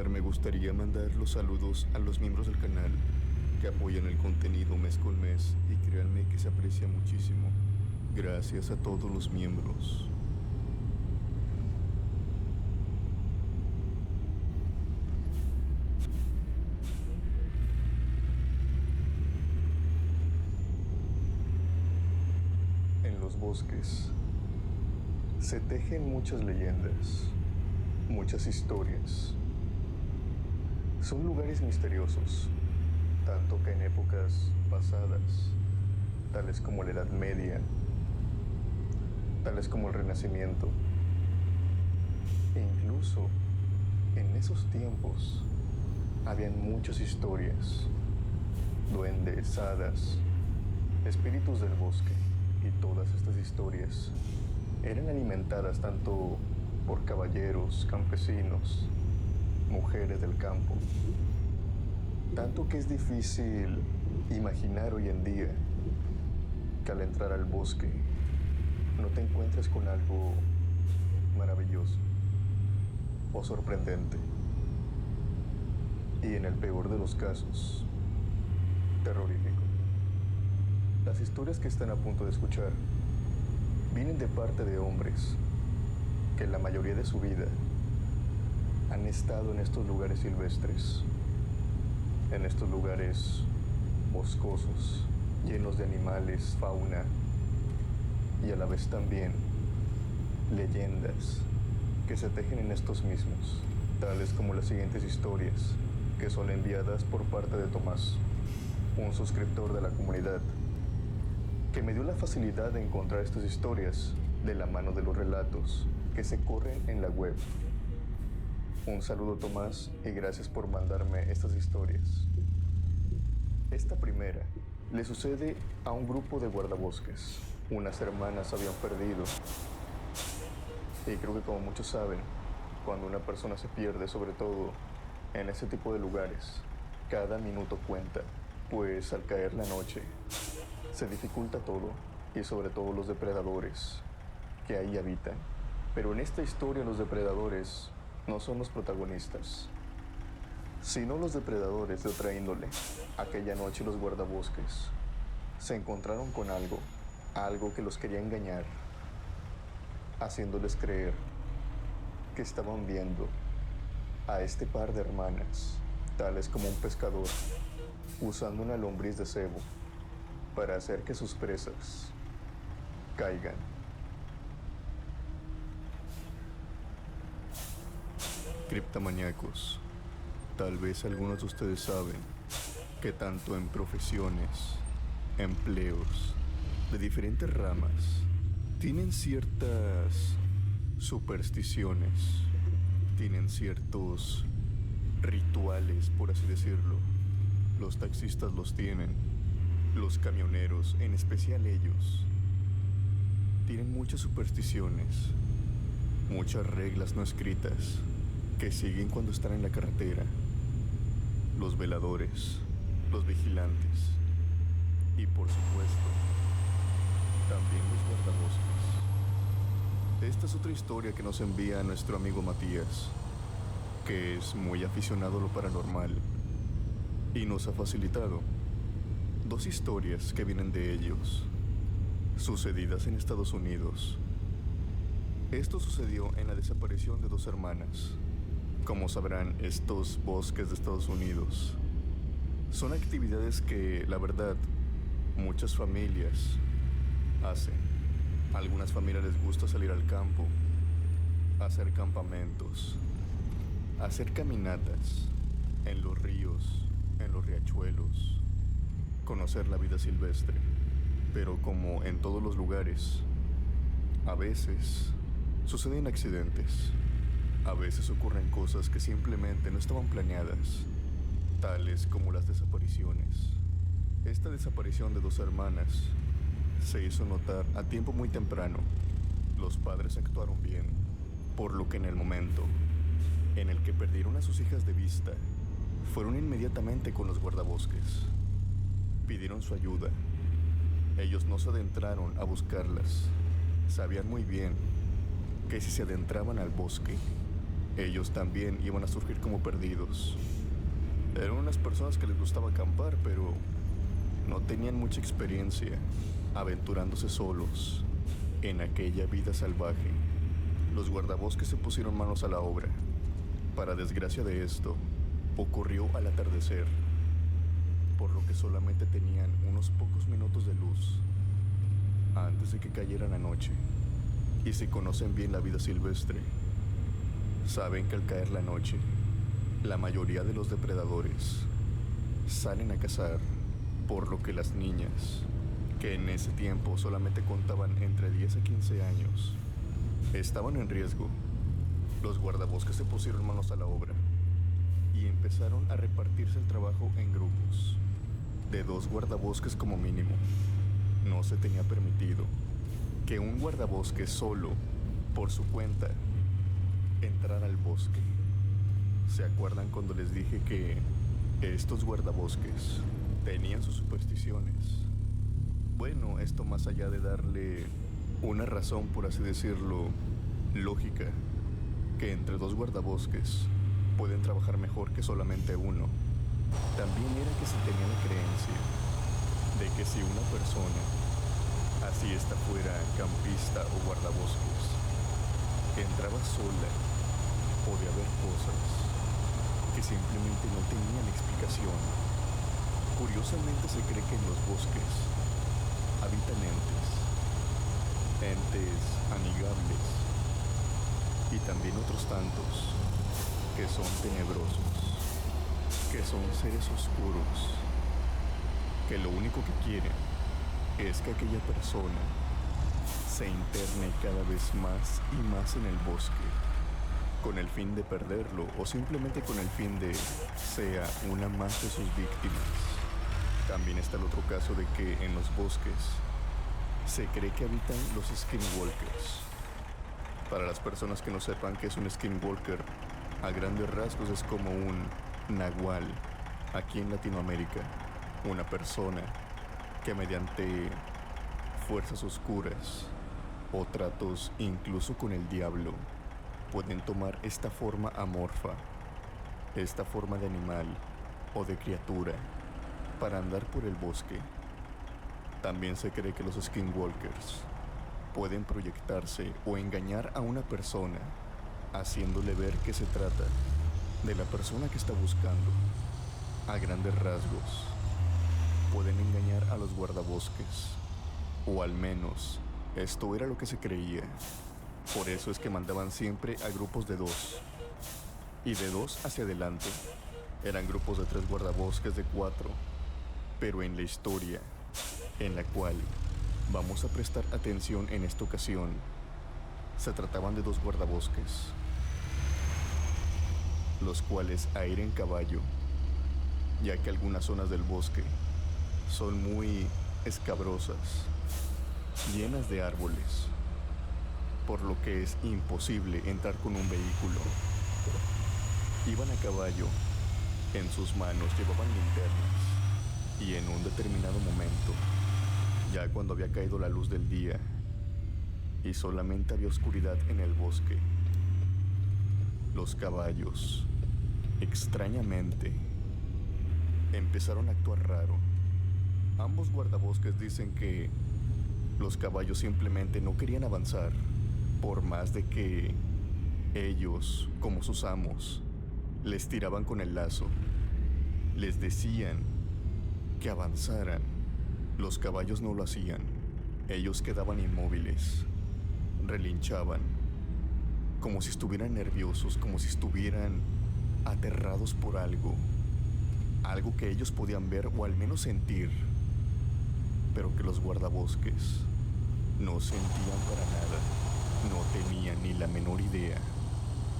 Me gustaría mandar los saludos a los miembros del canal que apoyan el contenido mes con mes y créanme que se aprecia muchísimo. Gracias a todos los miembros. En los bosques se tejen muchas leyendas, muchas historias. Son lugares misteriosos, tanto que en épocas pasadas, tales como la Edad Media, tales como el Renacimiento, e incluso en esos tiempos habían muchas historias, duendes, hadas, espíritus del bosque, y todas estas historias eran alimentadas tanto por caballeros, campesinos, mujeres del campo, tanto que es difícil imaginar hoy en día que al entrar al bosque no te encuentres con algo maravilloso o sorprendente y en el peor de los casos, terrorífico. Las historias que están a punto de escuchar vienen de parte de hombres que la mayoría de su vida han estado en estos lugares silvestres, en estos lugares boscosos, llenos de animales, fauna y a la vez también leyendas que se tejen en estos mismos, tales como las siguientes historias que son enviadas por parte de Tomás, un suscriptor de la comunidad, que me dio la facilidad de encontrar estas historias de la mano de los relatos que se corren en la web. Un saludo, Tomás, y gracias por mandarme estas historias. Esta primera le sucede a un grupo de guardabosques. Unas hermanas habían perdido. Y creo que como muchos saben, cuando una persona se pierde, sobre todo en ese tipo de lugares, cada minuto cuenta, pues al caer la noche se dificulta todo, y sobre todo los depredadores que ahí habitan. Pero en esta historia los depredadores no son los protagonistas, sino los depredadores de otra índole. Aquella noche los guardabosques se encontraron con algo que los quería engañar, haciéndoles creer que estaban viendo a este par de hermanas, tales como un pescador usando una lombriz de cebo para hacer que sus presas caigan. Criptomaníacos, tal vez algunos de ustedes saben que tanto en profesiones, empleos de diferentes ramas, tienen ciertas supersticiones, tienen ciertos rituales, por así decirlo. Los taxistas los tienen, los camioneros, en especial ellos, tienen muchas supersticiones, muchas reglas no escritas que siguen cuando están en la carretera. Los veladores, los vigilantes y por supuesto también los guardabosques. Esta es otra historia que nos envía nuestro amigo Matías, que es muy aficionado a lo paranormal y nos ha facilitado dos historias que vienen de ellos, sucedidas en Estados Unidos. Esto sucedió en la desaparición de dos hermanas. Como sabrán, estos bosques de Estados Unidos son actividades que, la verdad, muchas familias hacen. A algunas familias les gusta salir al campo, hacer campamentos, hacer caminatas en los ríos, en los riachuelos, conocer la vida silvestre. Pero como en todos los lugares, a veces suceden accidentes. A veces ocurren cosas que simplemente no estaban planeadas, tales como las desapariciones. Esta desaparición de dos hermanas se hizo notar a tiempo muy temprano. Los padres actuaron bien, por lo que en el momento en el que perdieron a sus hijas de vista, fueron inmediatamente con los guardabosques. Pidieron su ayuda. Ellos no se adentraron a buscarlas. Sabían muy bien que si se adentraban al bosque, Ellos también iban a surgir como perdidos. Eran unas personas que les gustaba acampar, pero no tenían mucha experiencia aventurándose solos en aquella vida salvaje. Los guardabosques se pusieron manos a la obra. Para desgracia de esto, ocurrió al atardecer, por lo que solamente tenían unos pocos minutos de luz antes de que cayera la noche. Y si conocen bien la vida silvestre, saben que al caer la noche, la mayoría de los depredadores salen a cazar, por lo que las niñas, que en ese tiempo solamente contaban entre 10 a 15 años, estaban en riesgo. Los guardabosques se pusieron manos a la obra y empezaron a repartirse el trabajo en grupos de 2 guardabosques como mínimo. No se tenía permitido que un guardabosque solo, por su cuenta, entrara al bosque. ¿Se acuerdan cuando les dije que estos guardabosques tenían sus supersticiones? Bueno, esto más allá de darle una razón, por así decirlo, lógica, que entre 2 guardabosques pueden trabajar mejor que solamente uno, también era que se tenía la creencia de que si una persona, así esta fuera campista o guardabosques, entraba sola, podía haber cosas que simplemente no tenían explicación. Curiosamente se cree que en los bosques habitan entes amigables y también otros tantos que son tenebrosos, que son seres oscuros, que lo único que quieren es que aquella persona se interne cada vez más y más en el bosque, con el fin de perderlo o simplemente con el fin de sea una más de sus víctimas. También está el otro caso de que en los bosques se cree que habitan los skinwalkers. Para las personas que no sepan qué es un skinwalker, a grandes rasgos es como un nahual aquí en Latinoamérica, una persona que mediante fuerzas oscuras o tratos incluso con el diablo pueden tomar esta forma amorfa, esta forma de animal o de criatura para andar por el bosque. También se cree que los skinwalkers pueden proyectarse o engañar a una persona, haciéndole ver que se trata de la persona que está buscando. A grandes rasgos, pueden engañar a los guardabosques, o al menos esto era lo que se creía. Por eso es que mandaban siempre a grupos de 2, y de 2 hacia adelante eran grupos de 3 guardabosques, de 4, pero en la historia en la cual vamos a prestar atención en esta ocasión, se trataban de 2 guardabosques, los cuales a ir en caballo, ya que algunas zonas del bosque son muy escabrosas, llenas de árboles, por lo que es imposible entrar con un vehículo. Iban a caballo, en sus manos llevaban linternas, y en un determinado momento, ya cuando había caído la luz del día y solamente había oscuridad en el bosque, los caballos, extrañamente, empezaron a actuar raro. Ambos guardabosques dicen que los caballos simplemente no querían avanzar, por más de que ellos, como sus amos, les tiraban con el lazo. Les decían que avanzaran. Los caballos no lo hacían. Ellos quedaban inmóviles, relinchaban, como si estuvieran nerviosos, como si estuvieran aterrados por algo que ellos podían ver o al menos sentir, pero que los guardabosques no sentían para nada. No tenían ni la menor idea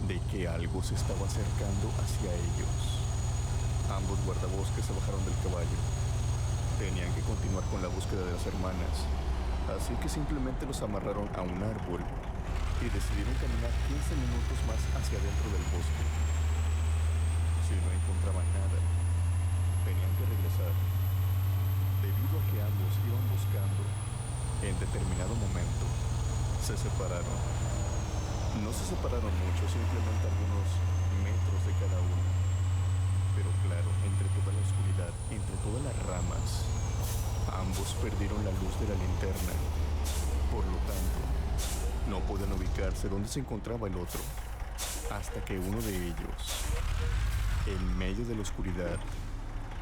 de que algo se estaba acercando hacia ellos. Ambos guardabosques se bajaron del caballo. Tenían que continuar con la búsqueda de las hermanas, así que simplemente los amarraron a un árbol y decidieron caminar 15 minutos más hacia adentro del bosque. Si no encontraban nada, tenían que regresar, debido a que ambos iban buscando. En determinado momento se separaron. No se separaron mucho, simplemente algunos perdieron la luz de la linterna. Por lo tanto, no podían ubicarse dónde se encontraba el otro, hasta que uno de ellos, en medio de la oscuridad,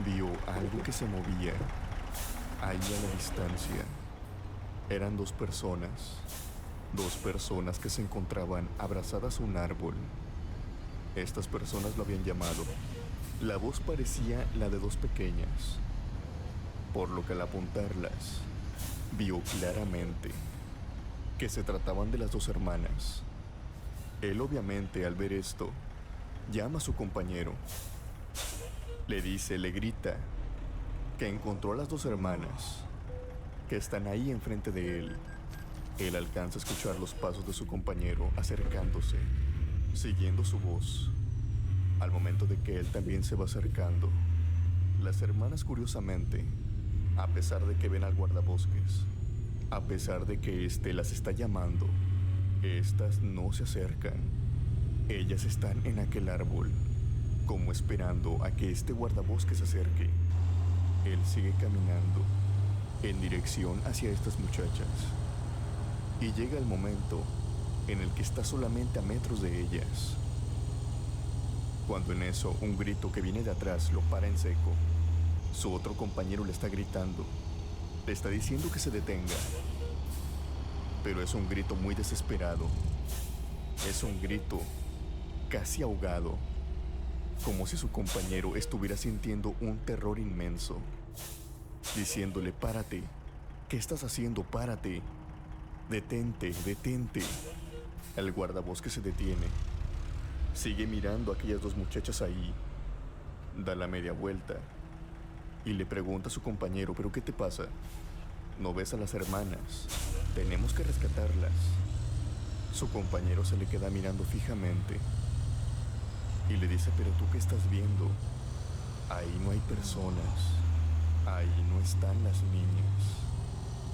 vio algo que se movía ahí a la distancia. Eran dos personas que se encontraban abrazadas a un árbol. Estas personas lo habían llamado. La voz parecía la de dos pequeñas, por lo que al apuntarlas, vio claramente que se trataban de las dos hermanas. Él obviamente al ver esto, llama a su compañero. Le grita que encontró a las dos hermanas, que están ahí enfrente de él. Él alcanza a escuchar los pasos de su compañero acercándose, siguiendo su voz. Al momento de que él también se va acercando, las hermanas curiosamente, a pesar de que ven al guardabosques, a pesar de que éste las está llamando, estas no se acercan. Ellas están en aquel árbol, como esperando a que este guardabosques se acerque. Él sigue caminando en dirección hacia estas muchachas y llega el momento en el que está solamente a metros de ellas, cuando en eso un grito que viene de atrás lo para en seco. Su otro compañero le está gritando, le está diciendo que se detenga, pero es un grito muy desesperado, es un grito casi ahogado, como si su compañero estuviera sintiendo un terror inmenso, diciéndole: párate, ¿qué estás haciendo? Párate, detente, detente. El guardabosques se detiene, sigue mirando a aquellas dos muchachas ahí, da la media vuelta y le pregunta a su compañero: ¿pero qué te pasa? ¿No ves a las hermanas? Tenemos que rescatarlas. Su compañero se le queda mirando fijamente y le dice: ¿pero tú qué estás viendo? Ahí no hay personas, ahí no están las niñas.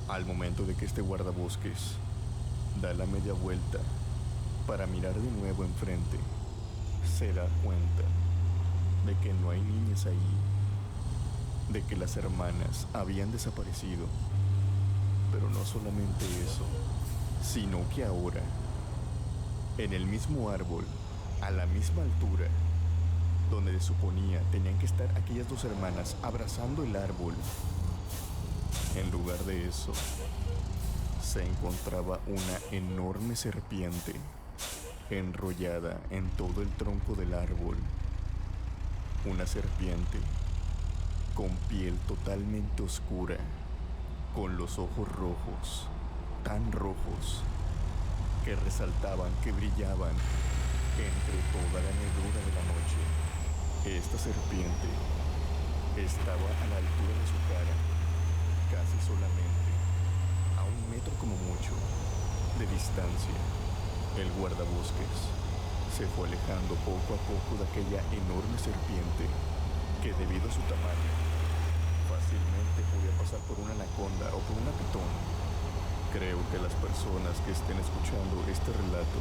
Al momento de que este guardabosques da la media vuelta para mirar de nuevo enfrente, se da cuenta de que no hay niñas ahí, de que las hermanas habían desaparecido. Pero no solamente eso, sino que ahora, en el mismo árbol, a la misma altura, donde se suponía tenían que estar aquellas dos hermanas abrazando el árbol, en lugar de eso, se encontraba una enorme serpiente enrollada en todo el tronco del árbol. Una serpiente con piel totalmente oscura, con los ojos rojos, tan rojos, que resaltaban, que brillaban entre toda la negrura de la noche. Esta serpiente estaba a la altura de su cara, casi solamente a 1 metro como mucho de distancia. El guardabosques se fue alejando poco a poco de aquella enorme serpiente que, debido a su tamaño, fácilmente podía pasar por una anaconda o por una pitón. Creo que las personas que estén escuchando este relato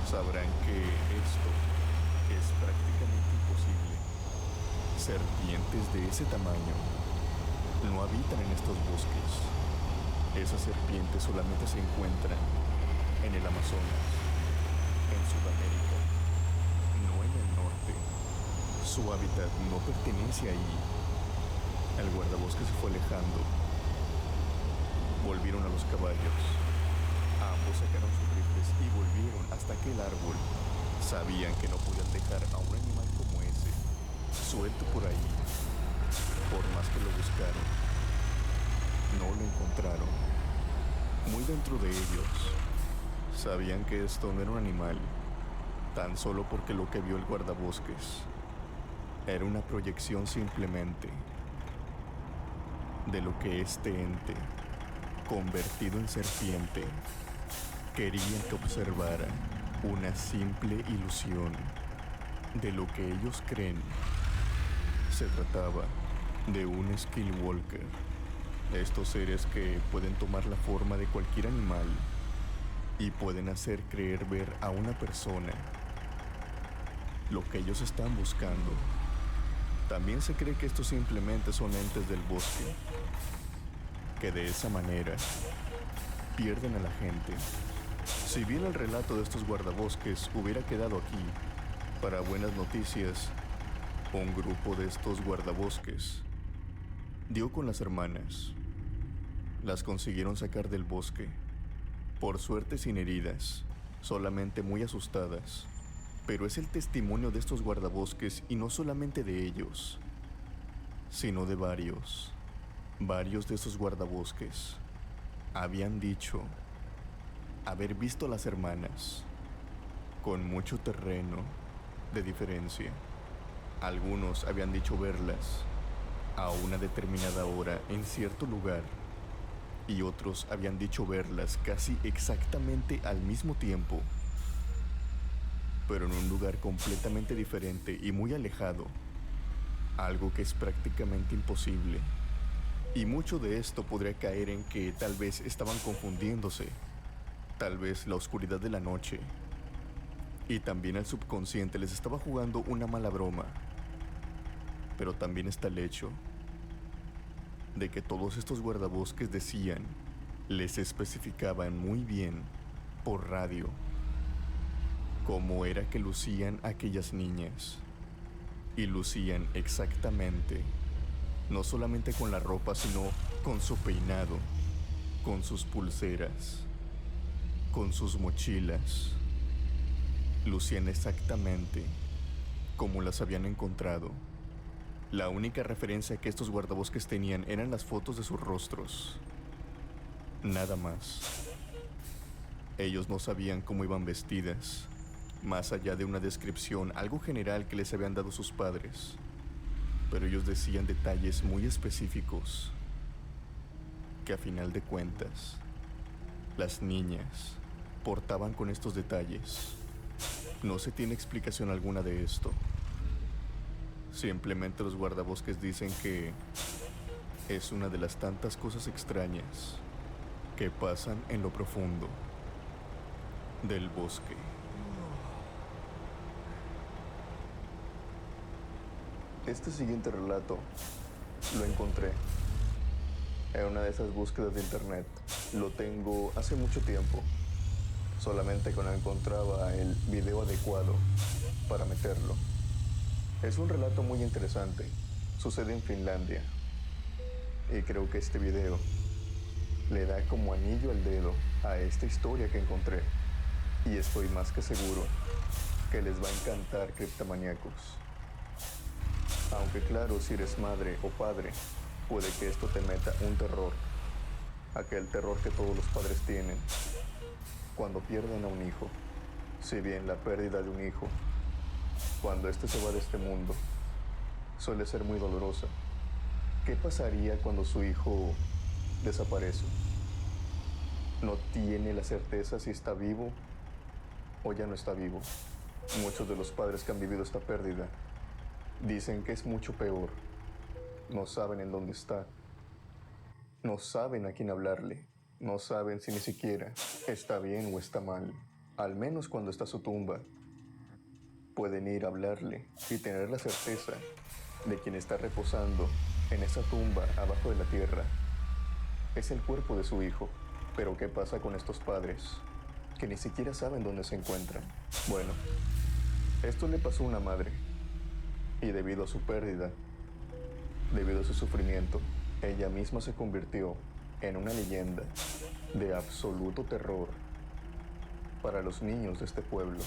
sabrán que esto es prácticamente imposible. Serpientes de ese tamaño no habitan en estos bosques. Esas serpientes solamente se encuentran en el Amazonas, en Sudamérica, no en el norte. Su hábitat no pertenece ahí. El guardabosques se fue alejando. Volvieron a los caballos. Ambos sacaron sus rifles y volvieron hasta aquel árbol. Sabían que no podían dejar a un animal como ese suelto por ahí. Por más que lo buscaron, no lo encontraron. Muy dentro de ellos, sabían que esto no era un animal, tan solo porque lo que vio el guardabosques era una proyección simplemente de lo que este ente, convertido en serpiente, quería que observara. Una simple ilusión de lo que ellos creen. Se trataba de un Skinwalker. Estos seres que pueden tomar la forma de cualquier animal y pueden hacer creer ver a una persona lo que ellos están buscando. También se cree que estos simplemente son entes del bosque que de esa manera pierden a la gente. Si bien el relato de estos guardabosques hubiera quedado aquí, para buenas noticias, un grupo de estos guardabosques dio con las hermanas. Las consiguieron sacar del bosque, por suerte sin heridas, solamente muy asustadas. Pero es el testimonio de estos guardabosques y no solamente de ellos, sino de varios de esos guardabosques habían dicho haber visto a las hermanas con mucho terreno de diferencia. Algunos habían dicho verlas a una determinada hora en cierto lugar y otros habían dicho verlas casi exactamente al mismo tiempo, pero en un lugar completamente diferente y muy alejado, algo que es prácticamente imposible. Y mucho de esto podría caer en que tal vez estaban confundiéndose, tal vez la oscuridad de la noche, y también el subconsciente les estaba jugando una mala broma. Pero también está el hecho de que todos estos guardabosques decían, les especificaban muy bien por radio cómo era que lucían aquellas niñas. Y lucían exactamente, no solamente con la ropa, sino con su peinado, con sus pulseras, con sus mochilas. Lucían exactamente como las habían encontrado. La única referencia que estos guardabosques tenían eran las fotos de sus rostros. Nada más. Ellos no sabían cómo iban vestidas, más allá de una descripción, algo general que les habían dado sus padres. Pero ellos decían detalles muy específicos, que a final de cuentas, las niñas portaban con estos detalles. No se tiene explicación alguna de esto. Simplemente los guardabosques dicen que es una de las tantas cosas extrañas que pasan en lo profundo del bosque. Este siguiente relato lo encontré en una de esas búsquedas de internet. Lo tengo hace mucho tiempo, solamente que no encontraba el video adecuado para meterlo. Es un relato muy interesante, sucede en Finlandia, y creo que este video le da como anillo al dedo a esta historia que encontré, y estoy más que seguro que les va a encantar, criptomaníacos. Aunque claro, si eres madre o padre, puede que esto te meta un terror, aquel terror que todos los padres tienen cuando pierden a un hijo. Si bien la pérdida de un hijo, cuando éste se va de este mundo, suele ser muy dolorosa, ¿qué pasaría cuando su hijo desaparece? No tiene la certeza si está vivo o ya no está vivo. Muchos de los padres que han vivido esta pérdida dicen que es mucho peor. No saben en dónde está. No saben a quién hablarle. No saben si ni siquiera está bien o está mal. Al menos cuando está su tumba, pueden ir a hablarle y tener la certeza de quien está reposando en esa tumba abajo de la tierra es el cuerpo de su hijo. Pero ¿qué pasa con estos padres que ni siquiera saben dónde se encuentran? Bueno, esto le pasó a una madre, y debido a su pérdida, debido a su sufrimiento, ella misma se convirtió en una leyenda de absoluto terror para los niños de este pueblo.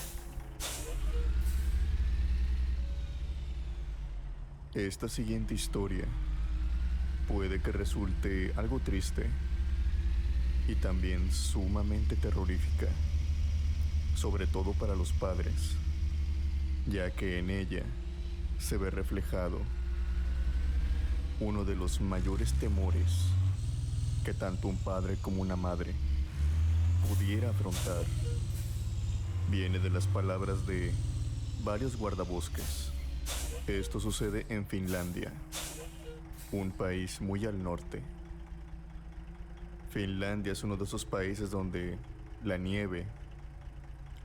Esta siguiente historia puede que resulte algo triste y también sumamente terrorífica, sobre todo para los padres, ya que en ella se ve reflejado uno de los mayores temores que tanto un padre como una madre pudiera afrontar. Viene de las palabras de varios guardabosques. Esto sucede en Finlandia, un país muy al norte. Finlandia es uno de esos países donde la nieve,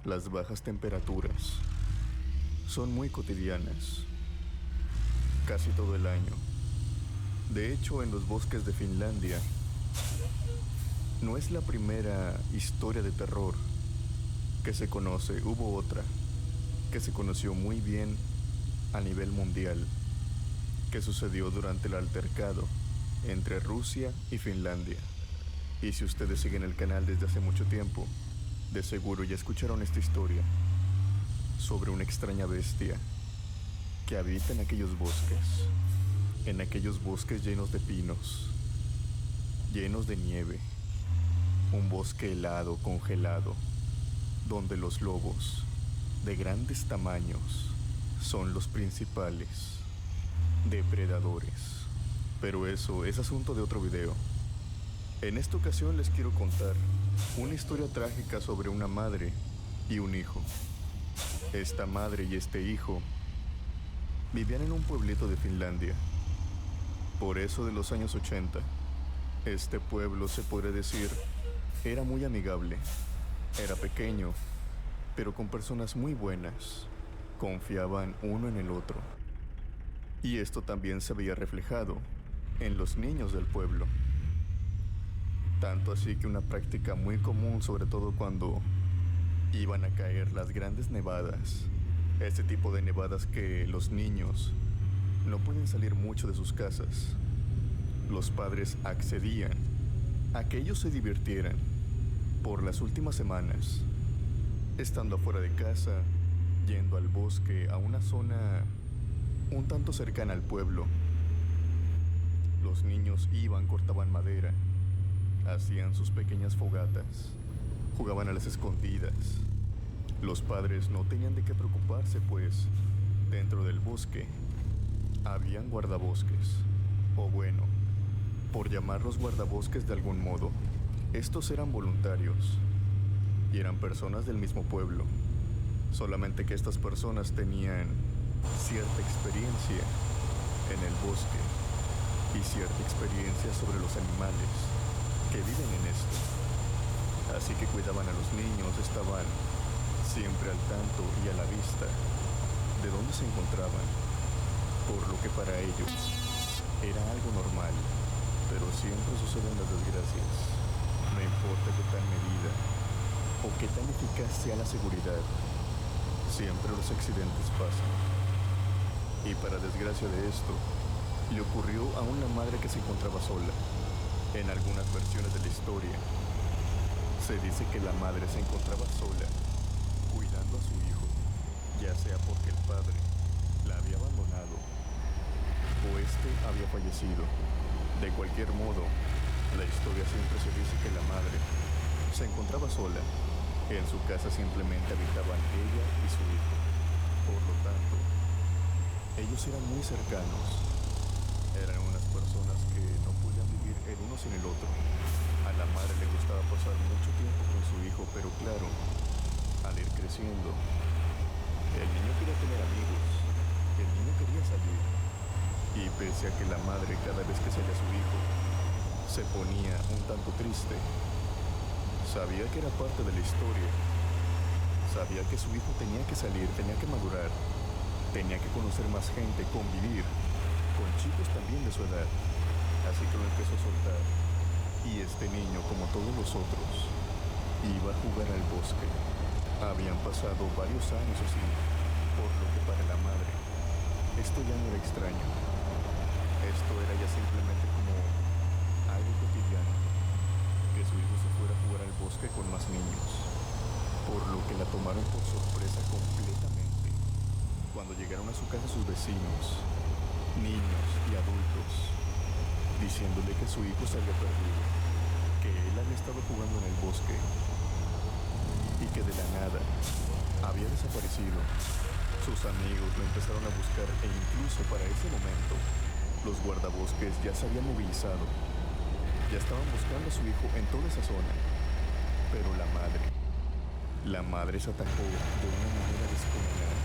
las bajas temperaturas, son muy cotidianas, casi todo el año. De hecho, en los bosques de Finlandia No es la primera historia de terror que se conoce. Hubo otra que se conoció muy bien a nivel mundial, que sucedió durante el altercado entre Rusia y Finlandia. Y si ustedes siguen el canal desde hace mucho tiempo, de seguro ya escucharon esta historia sobre una extraña bestia que habita en aquellos bosques llenos de pinos, llenos de nieve, un bosque helado, congelado, donde los lobos, de grandes tamaños, son los principales depredadores. Pero eso es asunto de otro video. En esta ocasión les quiero contar una historia trágica sobre una madre y un hijo. Esta madre y este hijo vivían en un pueblito de Finlandia. Por eso de los años 80, este pueblo, se podría decir, era muy amigable. Era pequeño, pero con personas muy buenas. Confiaban uno en el otro. Y esto también se veía reflejado en los niños del pueblo. Tanto así que una práctica muy común, sobre todo cuando iban a caer las grandes nevadas, este tipo de nevadas que los niños no pueden salir mucho de sus casas, los padres accedían a que ellos se divirtieran por las últimas semanas, estando afuera de casa, yendo al bosque, a una zona un tanto cercana al pueblo. Los niños iban, cortaban madera, hacían sus pequeñas fogatas, jugaban a las escondidas. Los padres no tenían de qué preocuparse, pues dentro del bosque habían guardabosques, o bueno, por llamarlos guardabosques de algún modo. Estos eran voluntarios y eran personas del mismo pueblo, solamente que estas personas tenían cierta experiencia en el bosque y cierta experiencia sobre los animales que viven en esto. Así que cuidaban a los niños, estaban siempre al tanto y a la vista de dónde se encontraban, por lo que para ellos era algo normal. Pero siempre suceden las desgracias, no importa qué tal medida o qué tan eficaz sea la seguridad, siempre los accidentes pasan. Y para desgracia de esto, le ocurrió a una madre que se encontraba sola. En algunas versiones de la historia, se dice que la madre se encontraba sola, cuidando a su hijo, ya sea porque el padre la había abandonado o este había fallecido. De cualquier modo, la historia siempre se dice que la madre se encontraba sola. En su casa simplemente habitaban ella y su hijo. Por lo tanto, ellos eran muy cercanos. Eran unas personas que no podían vivir el uno sin el otro. A la madre le gustaba pasar mucho tiempo con su hijo, pero claro, al ir creciendo, el niño quería tener amigos, el niño quería salir. Y pese a que la madre, cada vez que salía su hijo, se ponía un tanto triste, sabía que era parte de la historia. Sabía que su hijo tenía que salir, tenía que madurar, tenía que conocer más gente, convivir con chicos también de su edad. Así que lo empezó a soltar. Y este niño, como todos los otros, iba a jugar al bosque. Habían pasado varios años así, por lo que para la madre esto ya no era extraño. Esto era ya simplemente como algo cotidiano, que su hijo se fuera a jugar al bosque con más niños, por lo que la tomaron por sorpresa completamente cuando llegaron a su casa sus vecinos, niños y adultos, diciéndole que su hijo se había perdido, que él había estado jugando en el bosque y que de la nada había desaparecido. Sus amigos lo empezaron a buscar e incluso para ese momento los guardabosques ya se habían movilizado. Ya estaban buscando a su hijo en toda esa zona. Pero la madre se atacó de una manera descomunal.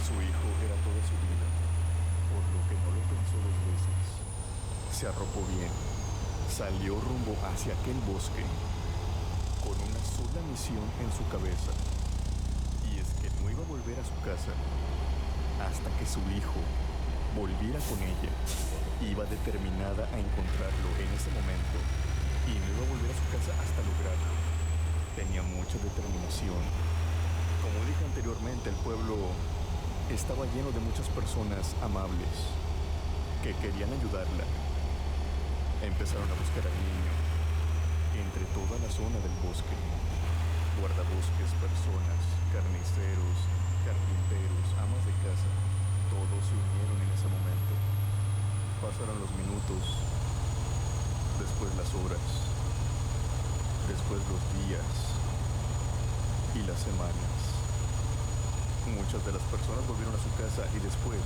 Su hijo era toda su vida, por lo que no lo pensó dos veces. Se arropó bien, salió rumbo hacia aquel bosque, con una sola misión en su cabeza. Y es que no iba a volver a su casa hasta que su hijo volviera con ella. Iba determinada a encontrarlo en ese momento y no iba a volver a su casa hasta lograrlo. Tenía mucha determinación. Como dije anteriormente, el pueblo estaba lleno de muchas personas amables que querían ayudarla. Empezaron a buscar al niño entre toda la zona del bosque. Guardabosques, personas, carniceros, carpinteros, amas de casa, todos se unieron en ese momento. Pasaron los minutos, después las horas, después los días y las semanas. Muchas de las personas volvieron a su casa y después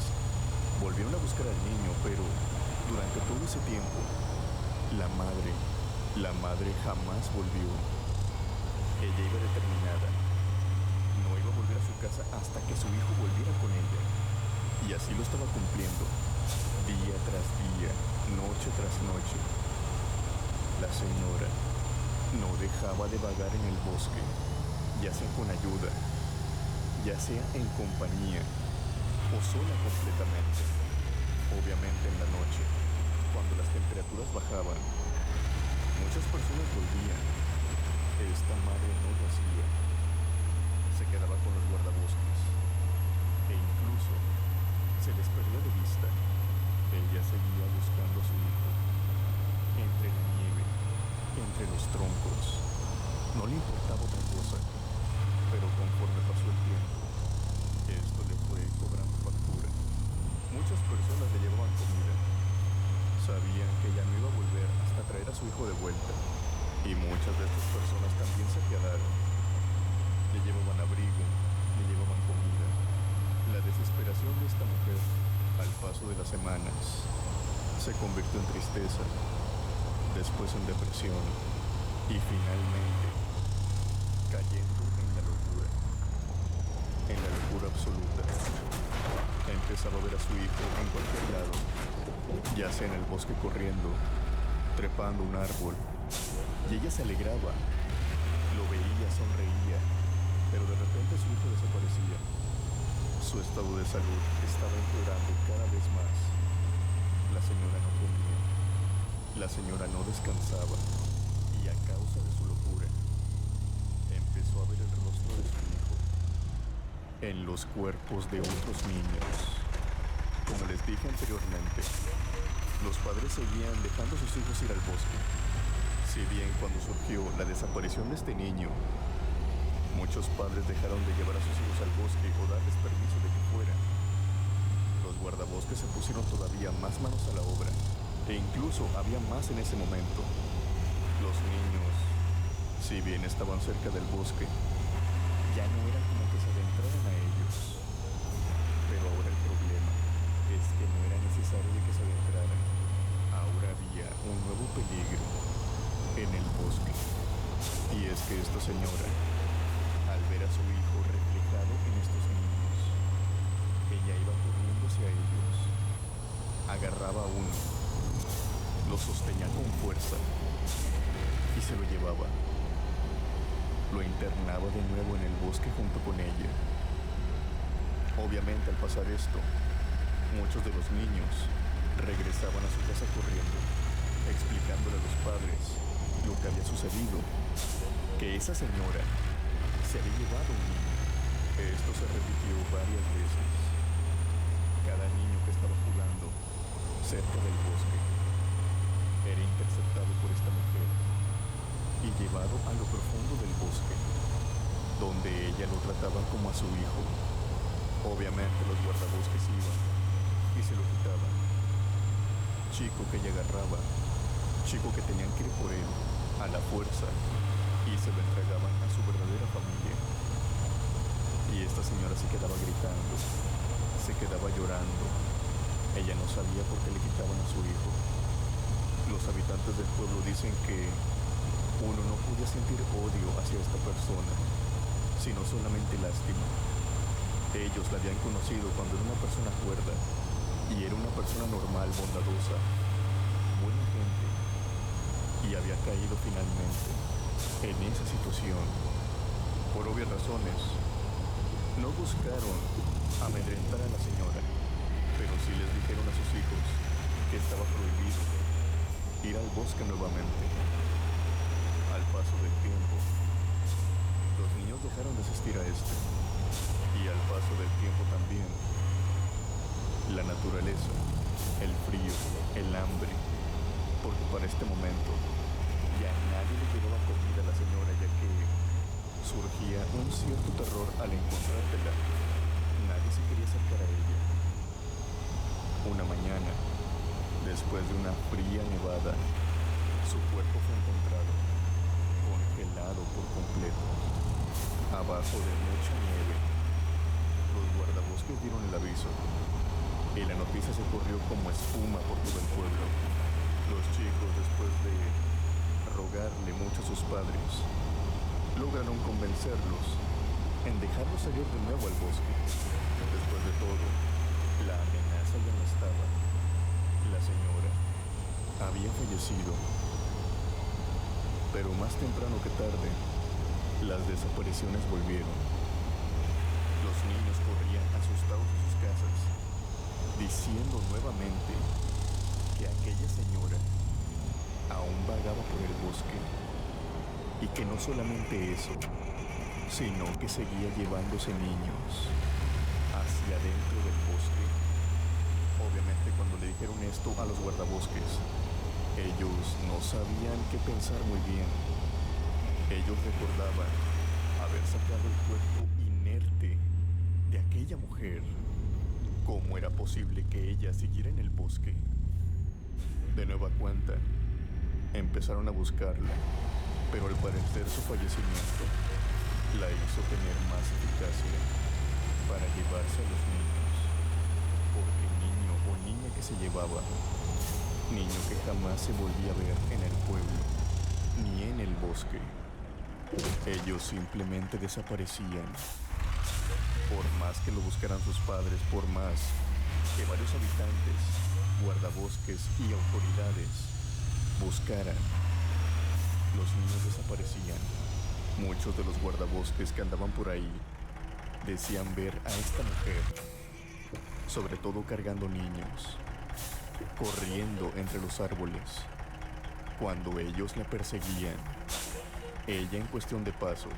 volvieron a buscar al niño, pero durante todo ese tiempo, la madre jamás volvió. Ella iba determinada. No iba a volver a su casa hasta que su hijo volviera con ella. Y así lo estaba cumpliendo, día tras día, noche tras noche. La señora no dejaba de vagar en el bosque, ya sea con ayuda, ya sea en compañía o sola completamente. Obviamente en la noche, cuando las temperaturas bajaban, muchas personas volvían. Esta madre no lo hacía. Se quedaba con los guardabosques e incluso se les perdía de vista. Ella seguía buscando a su hijo entre la nieve, entre los troncos. No le importaba otra cosa, pero conforme pasó el tiempo, esto le fue cobrando factura. Muchas personas le llevaban comida. Sabían que ella no iba a volver hasta traer a su hijo de vuelta. Y muchas de estas personas también se quedaron. Le llevaban abrigo, le llevaban comida. La desesperación de esta mujer, al paso de las semanas, se convirtió en tristeza, después en depresión y finalmente cayendo en la locura absoluta. Empezaba a ver a su hijo en cualquier lado, ya sea en el bosque corriendo, trepando un árbol, y ella se alegraba, lo veía, sonreía, pero de repente su hijo desaparecía. Su estado de salud estaba empeorando cada vez más. La señora no comía, la señora no descansaba, y a causa de su locura, empezó a ver el rostro de su hijo en los cuerpos de otros niños. Como les dije anteriormente, los padres seguían dejando a sus hijos ir al bosque. Si bien cuando surgió la desaparición de este niño, muchos padres dejaron de llevar a sus hijos al bosque o darles permiso de que fueran. Los guardabosques se pusieron todavía más manos a la obra, e incluso había más en ese momento. Los niños, si bien estaban cerca del bosque, ya no era como que se adentraran a ellos. Pero ahora el problema es que no era necesario de que se adentraran. Ahora había un nuevo peligro en el bosque. Y es que esta señora, al ver a su hijo reflejado en estos niños, ella iba corriendo hacia ellos, agarraba a uno, lo sostenía con fuerza y se lo llevaba. Lo internaba de nuevo en el bosque junto con ella. Obviamente al pasar esto, muchos de los niños regresaban a su casa corriendo, explicándole a los padres lo que había sucedido, que esa señora se había llevado un niño. Esto se repitió varias veces. Cada niño que estaba jugando cerca del bosque era interceptado por esta mujer y llevado a lo profundo del bosque, donde ella lo trataba como a su hijo. Obviamente los guardabosques iban y se lo quitaban. Chico que ella agarraba, chico que tenían que ir por él a la fuerza, y se lo entregaban a su verdadera familia. Y esta señora se quedaba gritando, se quedaba llorando. Ella no sabía por qué le quitaban a su hijo. Los habitantes del pueblo dicen que uno no podía sentir odio hacia esta persona, sino solamente lástima. Ellos la habían conocido cuando era una persona cuerda, y era una persona normal, bondadosa, buena gente, y había caído finalmente en esa situación. Por obvias razones, no buscaron amedrentar a la señora, pero sí les dijeron a sus hijos que estaba prohibido ir al bosque nuevamente. paso del tiempo, los niños dejaron de asistir a este. Y al paso del tiempo también, la naturaleza, el frío, el hambre, porque para este momento ya nadie le llevaba comida a la señora, ya que surgía un cierto terror al encontrártela. Nadie se quería acercar a ella. Una mañana, después de una fría nevada, su cuerpo fue encontrado, congelado por completo, abajo de mucha nieve. Los guardabosques dieron el aviso, y la noticia se corrió como espuma por todo el pueblo. Los chicos, después de rogarle mucho a sus padres, lograron convencerlos en dejarlos salir de nuevo al bosque. Después de todo, la amenaza ya no estaba. La señora había fallecido. Pero más temprano que tarde, las desapariciones volvieron. Los niños corrían asustados de sus casas, diciendo nuevamente que aquella señora aún vagaba por el bosque, y que no solamente eso, sino que seguía llevándose niños hacia dentro del bosque. Obviamente, cuando le dijeron esto a los guardabosques, ellos no sabían qué pensar muy bien. Ellos recordaban haber sacado el cuerpo inerte de aquella mujer. ¿Cómo era posible que ella siguiera en el bosque? De nueva cuenta, empezaron a buscarla, pero al parecer su fallecimiento la hizo tener más eficacia para llevarse a los niños. Porque niño o niña que se llevaba, niño que jamás se volvía a ver en el pueblo, ni en el bosque. Ellos simplemente desaparecían. Por más que lo buscaran sus padres, por más que varios habitantes, guardabosques y autoridades buscaran, los niños desaparecían. Muchos de los guardabosques que andaban por ahí decían ver a esta mujer, sobre todo cargando niños, corriendo entre los árboles. Cuando ellos la perseguían, ella en cuestión de pasos,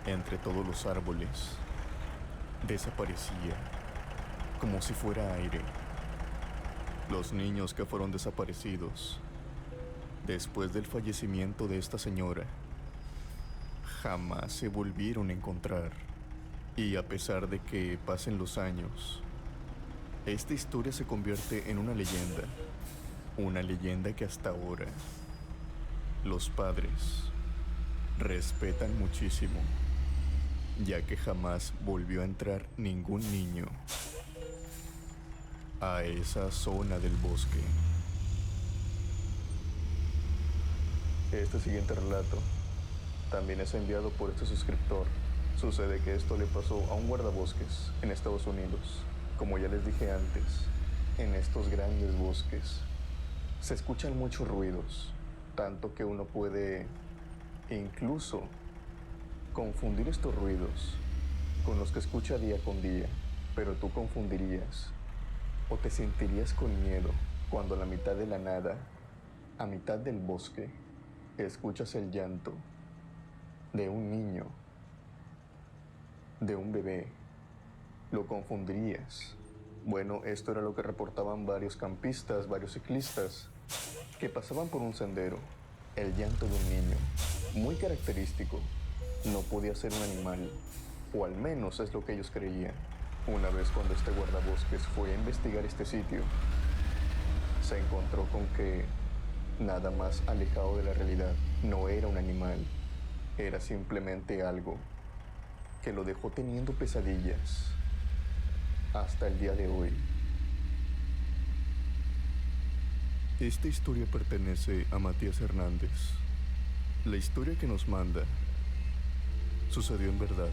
entre todos los árboles, desaparecía como si fuera aire. Los niños que fueron desaparecidos después del fallecimiento de esta señora jamás se volvieron a encontrar. Y a pesar de que pasen los años, esta historia se convierte en una leyenda que hasta ahora los padres respetan muchísimo, ya que jamás volvió a entrar ningún niño a esa zona del bosque. Este siguiente relato también es enviado por este suscriptor. Sucede que esto le pasó a un guardabosques en Estados Unidos. Como ya les dije antes, en estos grandes bosques se escuchan muchos ruidos, tanto que uno puede incluso confundir estos ruidos con los que escucha día con día. Pero tú confundirías o te sentirías con miedo cuando a la mitad de la nada, a mitad del bosque, escuchas el llanto de un niño, de un bebé. Lo confundirías. Bueno, esto era lo que reportaban varios campistas, varios ciclistas que pasaban por un sendero. El llanto de un niño, muy característico. No podía ser un animal, o al menos es lo que ellos creían. Una vez cuando este guardabosques fue a investigar este sitio, se encontró con que nada más alejado de la realidad. No era un animal, era simplemente algo que lo dejó teniendo pesadillas hasta el día de hoy. Esta historia pertenece a Matías Hernández. La historia que nos manda sucedió en verdad.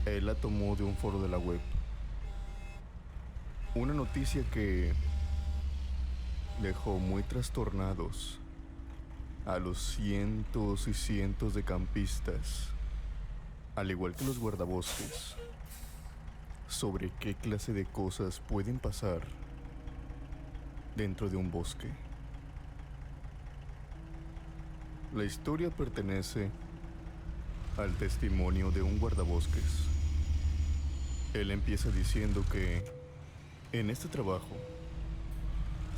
Él la tomó de un foro de la web. Una noticia que dejó muy trastornados a los cientos y cientos de campistas, al igual que los guardabosques, sobre qué clase de cosas pueden pasar dentro de un bosque. La historia pertenece al testimonio de un guardabosques. Él empieza diciendo que en este trabajo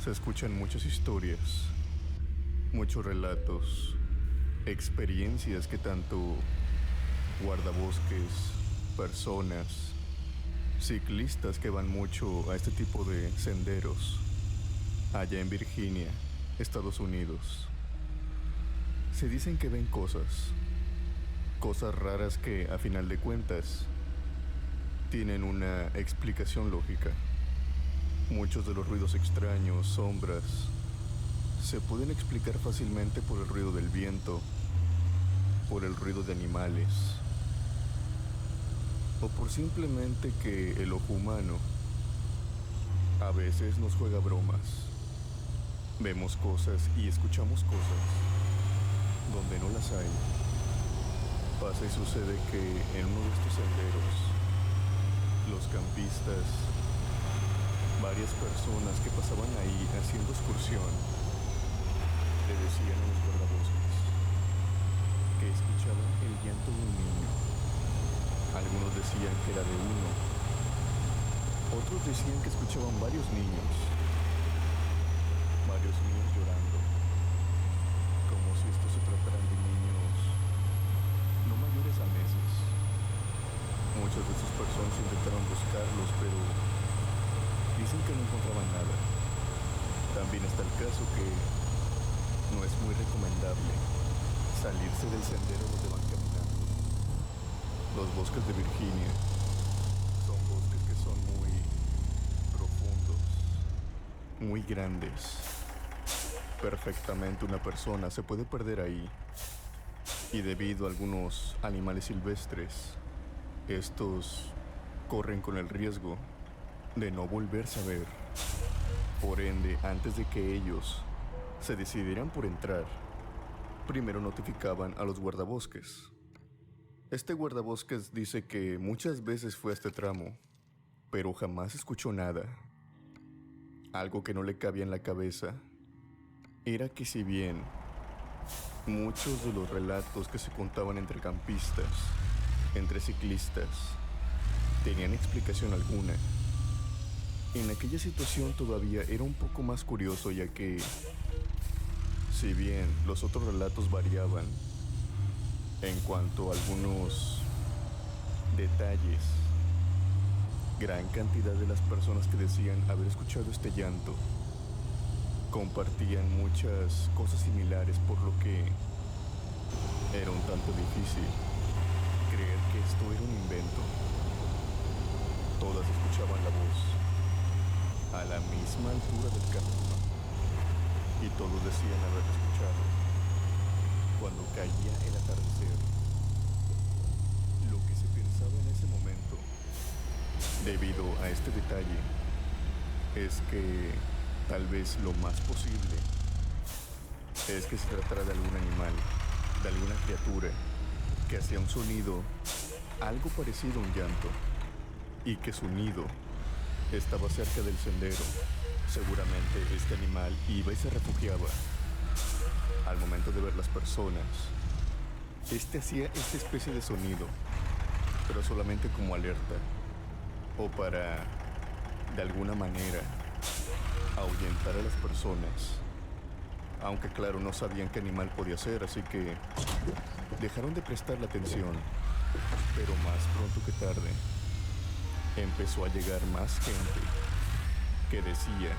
se escuchan muchas historias, muchos relatos, experiencias que tanto guardabosques, personas, ciclistas que van mucho a este tipo de senderos allá en Virginia, Estados Unidos, se dicen que ven cosas raras que a final de cuentas tienen una explicación lógica. Muchos de los ruidos extraños, sombras, se pueden explicar fácilmente por el ruido del viento, por el ruido de animales, o por simplemente que el ojo humano a veces nos juega bromas. Vemos cosas y escuchamos cosas donde no las hay. Pasa y sucede que en uno de estos senderos, los campistas, varias personas que pasaban ahí haciendo excursión, le decían a los guardabosques que escuchaban el llanto de un niño. Algunos decían que era de uno, otros decían que escuchaban varios niños llorando, como si estos se trataran de niños no mayores a meses. Muchas de sus personas intentaron buscarlos, pero dicen que no encontraban nada. También está el caso que no es muy recomendable salirse del sendero donde van caminando. Los bosques de Virginia son bosques que son muy profundos, muy grandes. Perfectamente una persona se puede perder ahí. Y debido a algunos animales silvestres, estos corren con el riesgo de no volverse a ver. Por ende, antes de que ellos se decidieran por entrar, primero notificaban a los guardabosques. Este guardabosques dice que muchas veces fue a este tramo, pero jamás escuchó nada. Algo que no le cabía en la cabeza era que si bien muchos de los relatos que se contaban entre campistas, entre ciclistas, tenían explicación alguna, en aquella situación todavía era un poco más curioso, ya que si bien los otros relatos variaban en cuanto a algunos detalles, gran cantidad de las personas que decían haber escuchado este llanto compartían muchas cosas similares, por lo que era un tanto difícil creer que esto era un invento. Todas escuchaban la voz a la misma altura del camino y todos decían haber escuchado cuando caía el atardecer. Lo que se pensaba en ese momento, debido a este detalle, es que tal vez lo más posible es que se tratara de algún animal, de alguna criatura que hacía un sonido algo parecido a un llanto y que su nido estaba cerca del sendero. Seguramente este animal iba y se refugiaba. Al momento de ver las personas, este hacía esta especie de sonido, pero solamente como alerta o para, de alguna manera, ahuyentar a las personas. Aunque claro, no sabían qué animal podía ser, así que dejaron de prestarle atención. Pero más pronto que tarde, empezó a llegar más gente que decía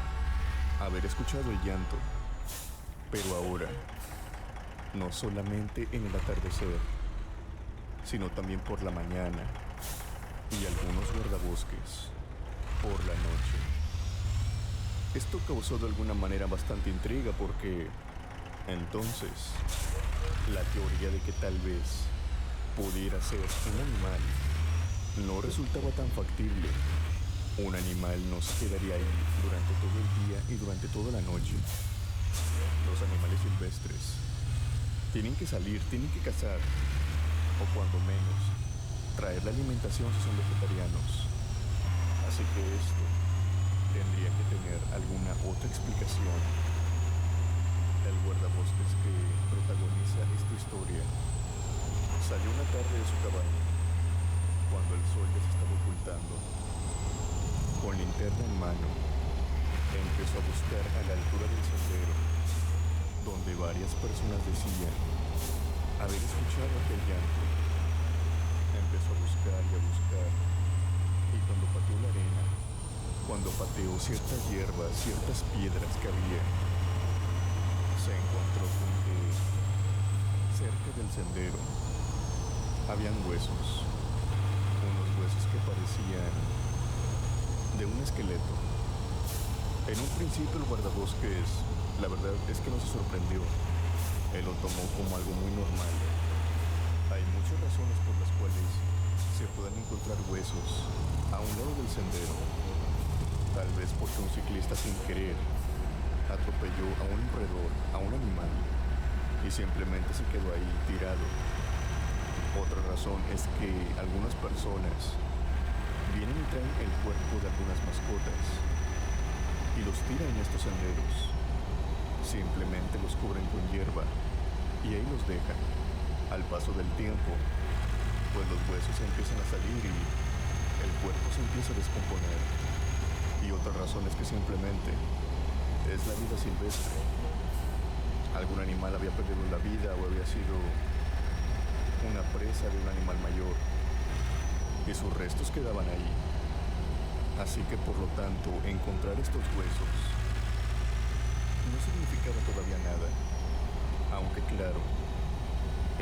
haber escuchado el llanto, pero ahora, no solamente en el atardecer, sino también por la mañana, y algunos guardabosques por la noche. Esto causó de alguna manera bastante intriga, porque entonces la teoría de que tal vez pudiera ser un animal no resultaba tan factible. Un animal no se quedaría ahí durante todo el día y durante toda la noche. Los animales silvestres tienen que salir, tienen que cazar, o cuando menos traer la alimentación si son vegetarianos. Así que esto tendría que tener alguna otra explicación. El guardabosques que protagoniza esta historia salió una tarde de su cabaña cuando el sol ya se estaba ocultando. Con linterna en mano, empezó a buscar a la altura del sendero, donde varias personas decían haber escuchado aquel llanto. Empezó a buscar y a buscar, y cuando pateó la arena, cuando pateó ciertas hierbas, ciertas piedras que había, se encontró con que cerca del sendero habían huesos, unos huesos que parecían de un esqueleto. En un principio el guardabosques, la verdad es que no se sorprendió, él lo tomó como algo muy normal. Hay muchas razones por las cuales se pueden encontrar huesos a un lado del sendero. Tal vez porque un ciclista sin querer atropelló a un roedor, a un animal, y simplemente se quedó ahí tirado. Otra razón es que algunas personas vienen y traen el cuerpo de algunas mascotas y los tiran en estos senderos. Simplemente los cubren con hierba y ahí los dejan. Al paso del tiempo, pues los huesos empiezan a salir y el cuerpo se empieza a descomponer. Y otra razón es que simplemente es la vida silvestre. Algún animal había perdido la vida o había sido una presa de un animal mayor y sus restos quedaban ahí. Así que por lo tanto, encontrar estos huesos no significaba todavía nada. Aunque claro,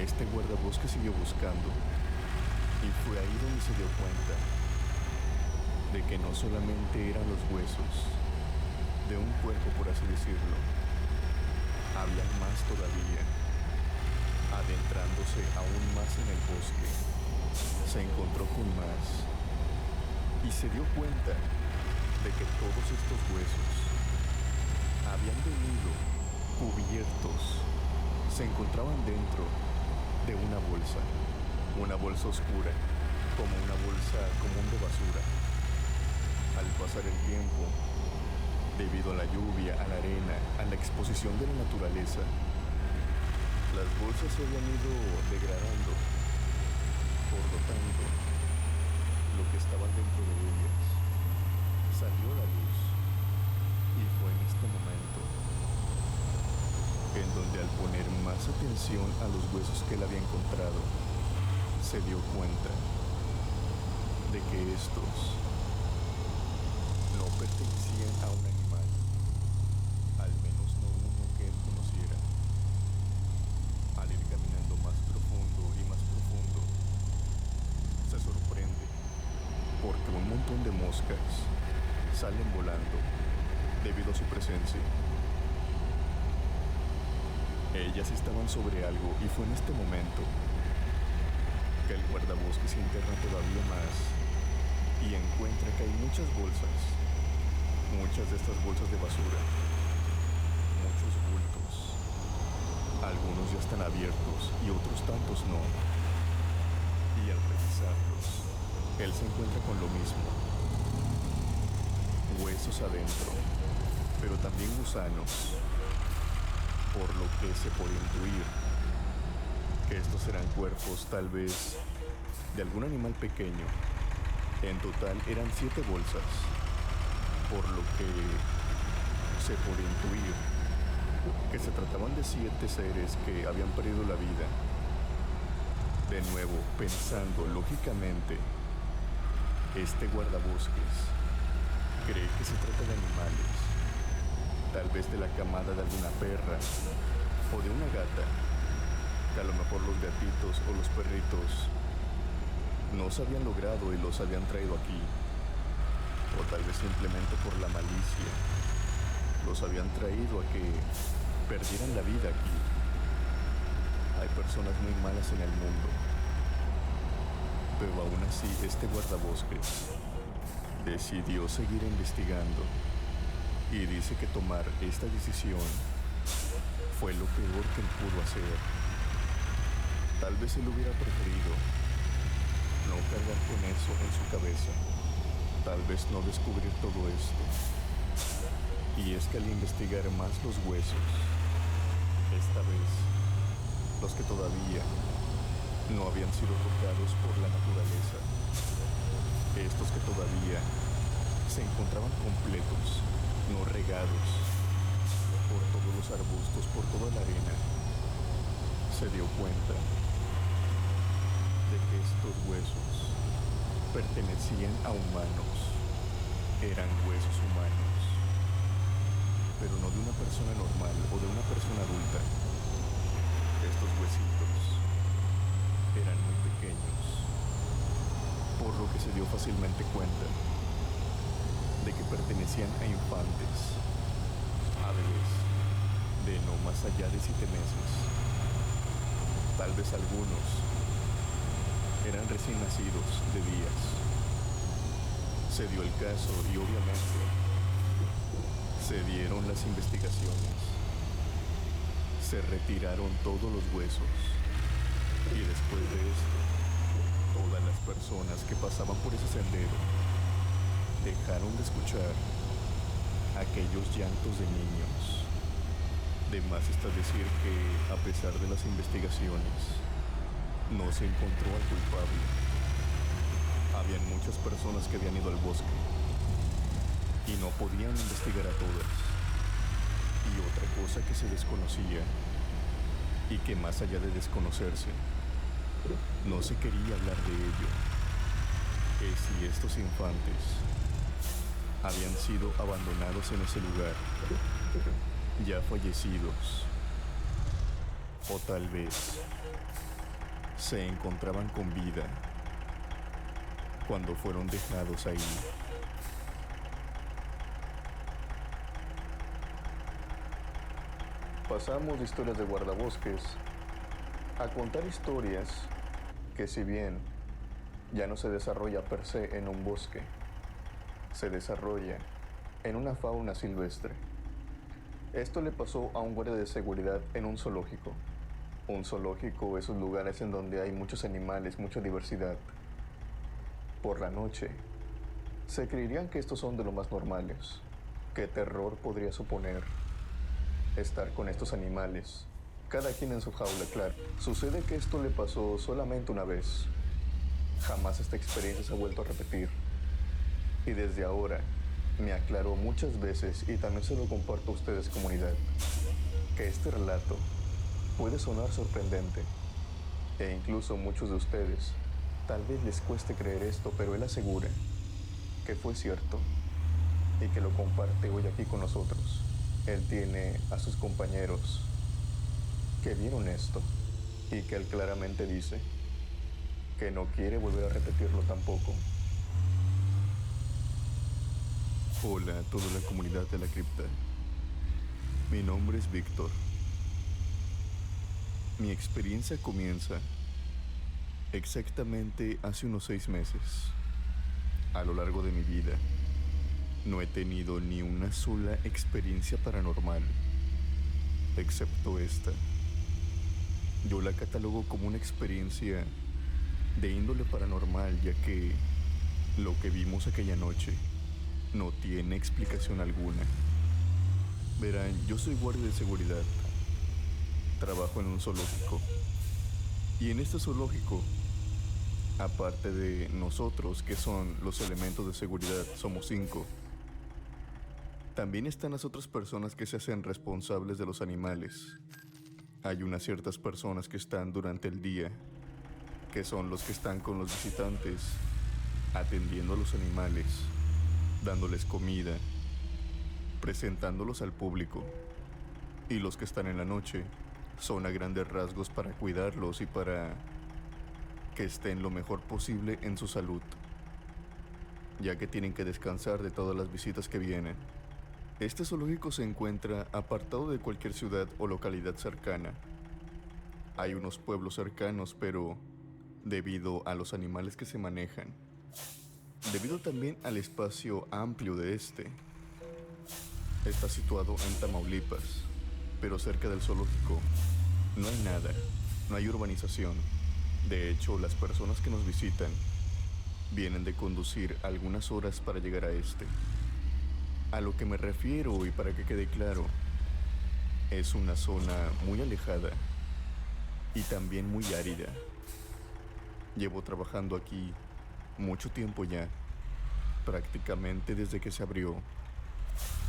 este guardabosques siguió buscando y fue ahí donde se dio cuenta de que no solamente eran los huesos de un cuerpo, por así decirlo, había más todavía. Adentrándose aún más en el bosque, se encontró con más y se dio cuenta de que todos estos huesos habían venido cubiertos, se encontraban dentro de una bolsa oscura, como una bolsa común de basura. Al pasar el tiempo, debido a la lluvia, a la arena, a la exposición de la naturaleza, las bolsas se habían ido degradando. Por lo tanto, lo que estaba dentro de ellas salió a la luz. Y fue en este momento en donde, al poner más atención a los huesos que él había encontrado, se dio cuenta de que estos no pertenecían a un animal, al menos no uno que él conociera. Al ir caminando más profundo y más profundo, se sorprende porque un montón de moscas salen volando debido a su presencia. Ellas estaban sobre algo y fue en este momento que el guardabosques se interna todavía más y encuentra que hay muchas bolsas, muchas de estas bolsas de basura, muchos bultos. Algunos ya están abiertos y otros tantos no. Y al revisarlos, él se encuentra con lo mismo. Huesos adentro, pero también gusanos. Por lo que se puede intuir que estos serán cuerpos tal vez de algún animal pequeño. En total eran 7 bolsas, por lo que se puede intuir que se trataban de 7 seres que habían perdido la vida. De nuevo, pensando lógicamente, este guardabosques cree que se trata de animales, tal vez de la camada de alguna perra o de una gata, que a lo mejor los gatitos o los perritos no se habían logrado y los habían traído aquí, o tal vez simplemente por la malicia los habían traído a que perdieran la vida aquí. Hay personas muy malas en el mundo, pero aún así este guardabosques decidió seguir investigando y dice que tomar esta decisión fue lo peor que él pudo hacer. Tal vez él hubiera preferido no cargar con eso en su cabeza, tal vez no descubrir todo esto. Y es que al investigar más los huesos, Esta vez, los que todavía no habían sido tocados por la naturaleza. Estos que todavía se encontraban completos, no regados por todos los arbustos, por toda la arena, se dio cuenta de que estos huesos pertenecían a humanos, eran huesos humanos, pero no de una persona normal o de una persona adulta. Estos huesitos eran muy pequeños, por lo que se dio fácilmente cuenta de que pertenecían a infantes, a bebés de no más allá de 7 meses. Tal vez algunos eran recién nacidos de días. Se dio el caso y obviamente se dieron las investigaciones. Se retiraron todos los huesos y después de esto, todas las personas que pasaban por ese sendero dejaron de escuchar aquellos llantos de niños. De más está decir que, a pesar de las investigaciones, no se encontró al culpable. Habían muchas personas que habían ido al bosque y no podían investigar a todas. Y otra cosa que se desconocía y que más allá de desconocerse, no se quería hablar de ello, es si estos infantes habían sido abandonados en ese lugar, ya fallecidos, o tal vez se encontraban con vida cuando fueron dejados ahí. Pasamos de historias de guardabosques a contar historias que, si bien ya no se desarrolla per se en un bosque, se desarrolla en una fauna silvestre. Esto le pasó a un guardia de seguridad en un zoológico. Un zoológico, esos lugares en donde hay muchos animales, mucha diversidad. Por la noche, se creerían que estos son de lo más normales. ¿Qué terror podría suponer estar con estos animales? Cada quien en su jaula, claro. Sucede que esto le pasó solamente una vez. Jamás esta experiencia se ha vuelto a repetir. Y desde ahora, me aclaró muchas veces, y también se lo comparto a ustedes, comunidad, que este relato puede sonar sorprendente, e incluso muchos de ustedes tal vez les cueste creer esto, pero él asegura que fue cierto y que lo comparte hoy aquí con nosotros. Él tiene a sus compañeros que vieron esto y que él claramente dice que no quiere volver a repetirlo tampoco. Hola a toda la comunidad de la cripta. Mi nombre es Víctor. Mi experiencia comienza exactamente hace unos 6 meses. A lo largo de mi vida, no he tenido ni una sola experiencia paranormal, excepto esta. Yo la catalogo como una experiencia de índole paranormal, ya que lo que vimos aquella noche no tiene explicación alguna. Verán, yo soy guardia de seguridad. Trabajo en un zoológico. Y en este zoológico, aparte de nosotros, que son los elementos de seguridad, somos 5. También están las otras personas que se hacen responsables de los animales. Hay unas ciertas personas que están durante el día, que son los que están con los visitantes, atendiendo a los animales, dándoles comida, presentándolos al público. Y los que están en la noche son a grandes rasgos para cuidarlos y para que estén lo mejor posible en su salud, ya que tienen que descansar de todas las visitas que vienen. Este zoológico se encuentra apartado de cualquier ciudad o localidad cercana. Hay unos pueblos cercanos, pero debido a los animales que se manejan, debido también al espacio amplio de este, está situado en Tamaulipas, pero cerca del zoológico no hay nada, no hay urbanización. De hecho, las personas que nos visitan vienen de conducir algunas horas para llegar a este. A lo que me refiero, y para que quede claro, Es una zona muy alejada y también muy árida. Llevo trabajando aquí mucho tiempo ya, prácticamente desde que se abrió,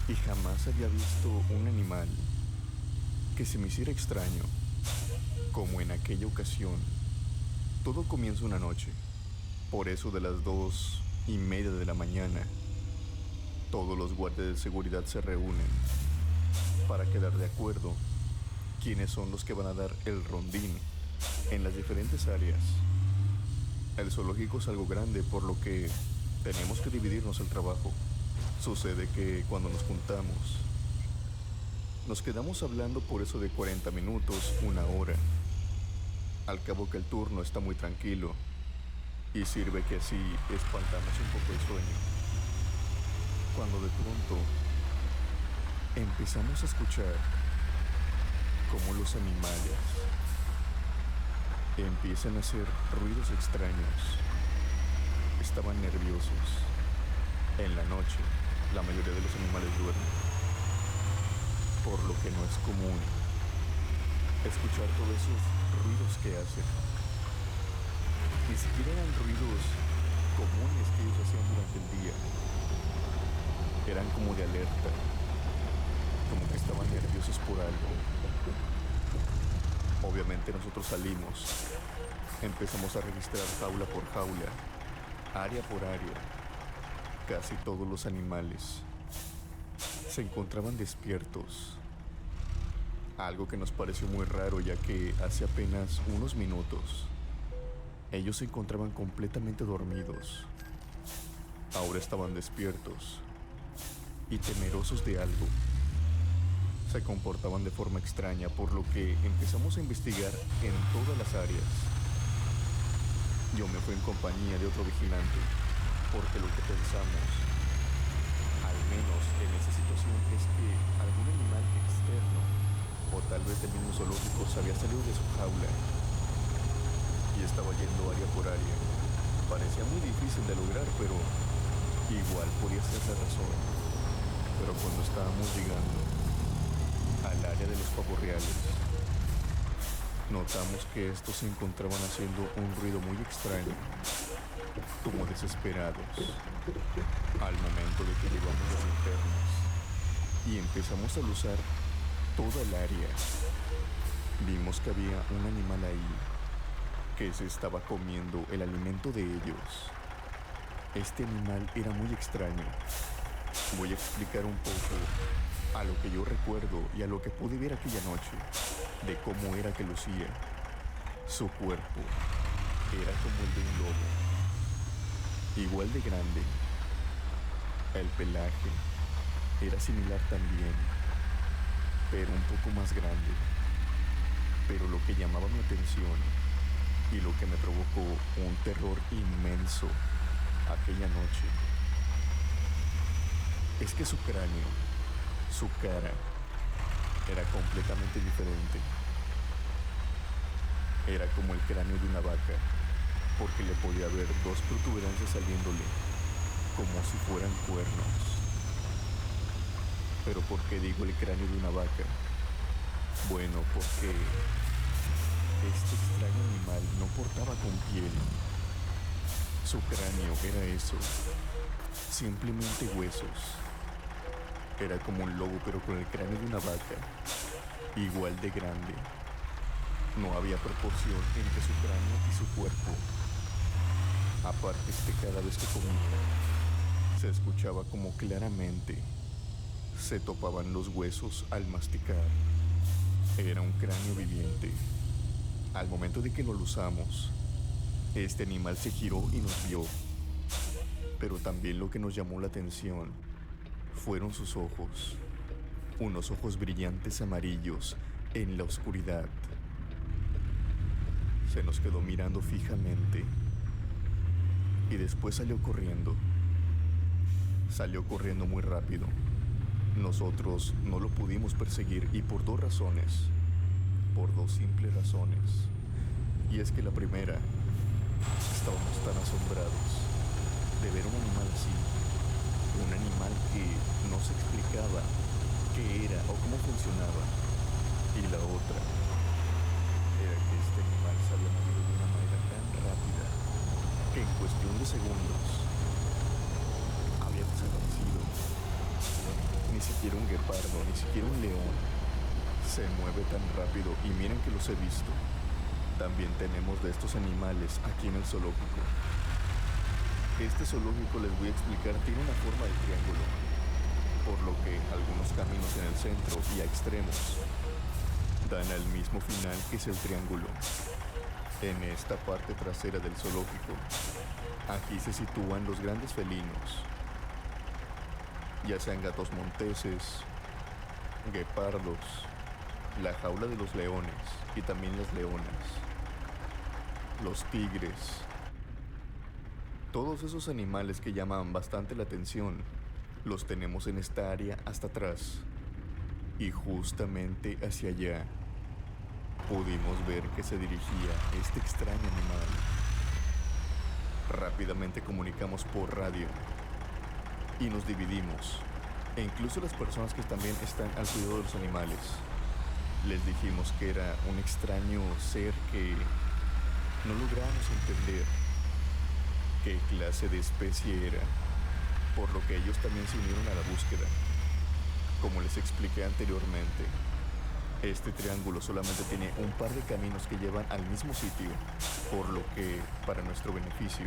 y jamás había visto un animal que se me hiciera extraño, como en aquella ocasión. Todo comienza una noche, por eso de las 2:30 de la mañana. Todos los guardias de seguridad se reúnen para quedar de acuerdo quiénes son los que van a dar el rondín en las diferentes áreas. El zoológico es algo grande, por lo que tenemos que dividirnos el trabajo. Sucede que cuando nos juntamos, nos quedamos hablando por eso de 40 minutos, una hora. Al cabo que el turno está muy tranquilo y sirve que así espantamos un poco el sueño. Cuando de pronto empezamos a escuchar cómo los animales empiezan a hacer ruidos extraños. Estaban nerviosos. En la noche, la mayoría de los animales duermen, por lo que no es común escuchar todos esos ruidos que hacen. Ni siquiera eran ruidos comunes que ellos hacían durante el día. Eran como de alerta, como que estaban nerviosos por algo. Obviamente nosotros salimos, empezamos a registrar jaula por jaula, área por área. Casi todos los animales se encontraban despiertos, algo que nos pareció muy raro, ya que hace apenas unos minutos ellos se encontraban completamente dormidos. Ahora estaban despiertos y temerosos de algo. Se comportaban de forma extraña, por lo que empezamos a investigar en todas las áreas. Yo me fui en compañía de otro vigilante, porque lo que pensamos, al menos en esa situación, es que algún animal externo, o tal vez del mismo zoológico, se había salido de su jaula y estaba yendo área por área. Parecía muy difícil de lograr, pero igual podía ser la razón. Pero cuando estábamos llegando al área de los pavos reales, notamos que estos se encontraban haciendo un ruido muy extraño, como desesperados. Al momento de que llevamos las linternas y empezamos a luzar toda el área, vimos que había un animal ahí que se estaba comiendo el alimento de ellos. Este animal era muy extraño. Voy a explicar un poco a lo que yo recuerdo y a lo que pude ver aquella noche, de cómo era que lucía. Su cuerpo era como el de un lobo, igual de grande. El pelaje era similar también, pero un poco más grande. Pero lo que llamaba mi atención y lo que me provocó un terror inmenso aquella noche es que su cráneo, su cara, era completamente diferente. Era como el cráneo de una vaca, porque le podía ver dos protuberancias saliéndole, como si fueran cuernos. ¿Pero por qué digo el cráneo de una vaca? Bueno, porque este extraño animal no portaba con piel. Su cráneo era eso, simplemente huesos. Era como un lobo, pero con el cráneo de una vaca, igual de grande. No había proporción entre su cráneo y su cuerpo. Aparte, cada vez que comía, se escuchaba como claramente se topaban los huesos al masticar. Era un cráneo viviente. Al momento de que lo usamos, este animal se giró y nos vio. Pero también lo que nos llamó la atención fueron sus ojos. Unos ojos brillantes amarillos en la oscuridad. Se nos quedó mirando fijamente y después salió corriendo. Salió corriendo muy rápido. Nosotros no lo pudimos perseguir, y por dos razones. Por dos simples razones. Y es que la primera, estábamos tan asombrados de ver un animal así. Un animal que no se explicaba qué era o cómo funcionaba. Y la otra era que este animal se había movido de una manera tan rápida que en cuestión de segundos había desaparecido. Ni siquiera un guepardo, ni siquiera un león se mueve tan rápido, y miren que los he visto. También tenemos de estos animales aquí en el zoológico. Este zoológico, les voy a explicar, tiene una forma de triángulo, por lo que algunos caminos en el centro y a extremos dan al mismo final, que es el triángulo. En esta parte trasera del zoológico, aquí se sitúan los grandes felinos, ya sean gatos monteses, guepardos, la jaula de los leones y también las leonas, los tigres. Todos esos animales que llaman bastante la atención los tenemos en esta área hasta atrás. Y justamente hacia allá pudimos ver que se dirigía este extraño animal. Rápidamente comunicamos por radio y nos dividimos. E incluso las personas que también están al cuidado de los animales, les dijimos que era un extraño ser que no logramos entender qué clase de especie era, por lo que ellos también se unieron a la búsqueda. Como les expliqué anteriormente, este triángulo solamente tiene un par de caminos que llevan al mismo sitio, por lo que, para nuestro beneficio,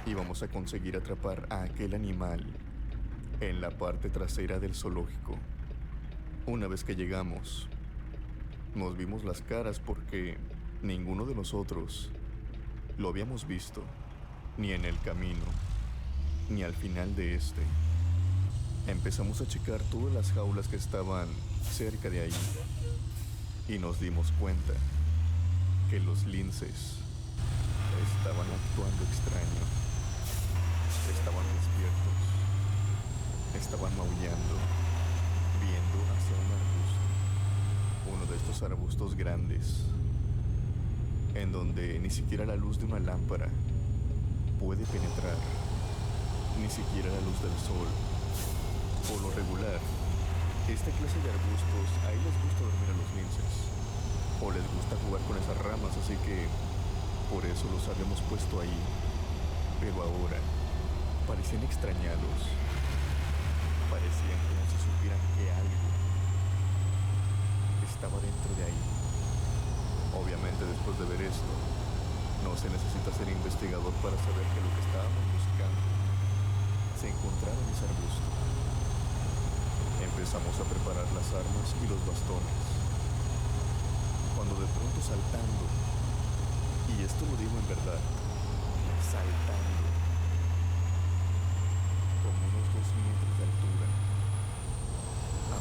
íbamos a conseguir atrapar a aquel animal en la parte trasera del zoológico. Una vez que llegamos, nos vimos las caras porque ninguno de nosotros lo habíamos visto, ni en el camino, ni al final de este. Empezamos a checar todas las jaulas que estaban cerca de ahí y nos dimos cuenta que los linces estaban actuando extraño. Estaban despiertos, estaban maullando, viendo hacia un arbusto, uno de estos arbustos grandes, en donde ni siquiera la luz de una lámpara puede penetrar, ni siquiera la luz del sol. Por lo regular, esta clase de arbustos, ahí les gusta dormir a los linces, o les gusta jugar con esas ramas, así que por eso los habíamos puesto ahí. Pero ahora parecían extrañados, parecían como si supieran que algo estaba dentro de ahí. Obviamente, después de ver esto, no se necesita ser investigador para saber que lo que estábamos buscando se encontraba en ese arbusto. Empezamos a preparar las armas y los bastones, cuando de pronto saltando, y esto lo digo en verdad, saltando, como unos 2 metros de altura,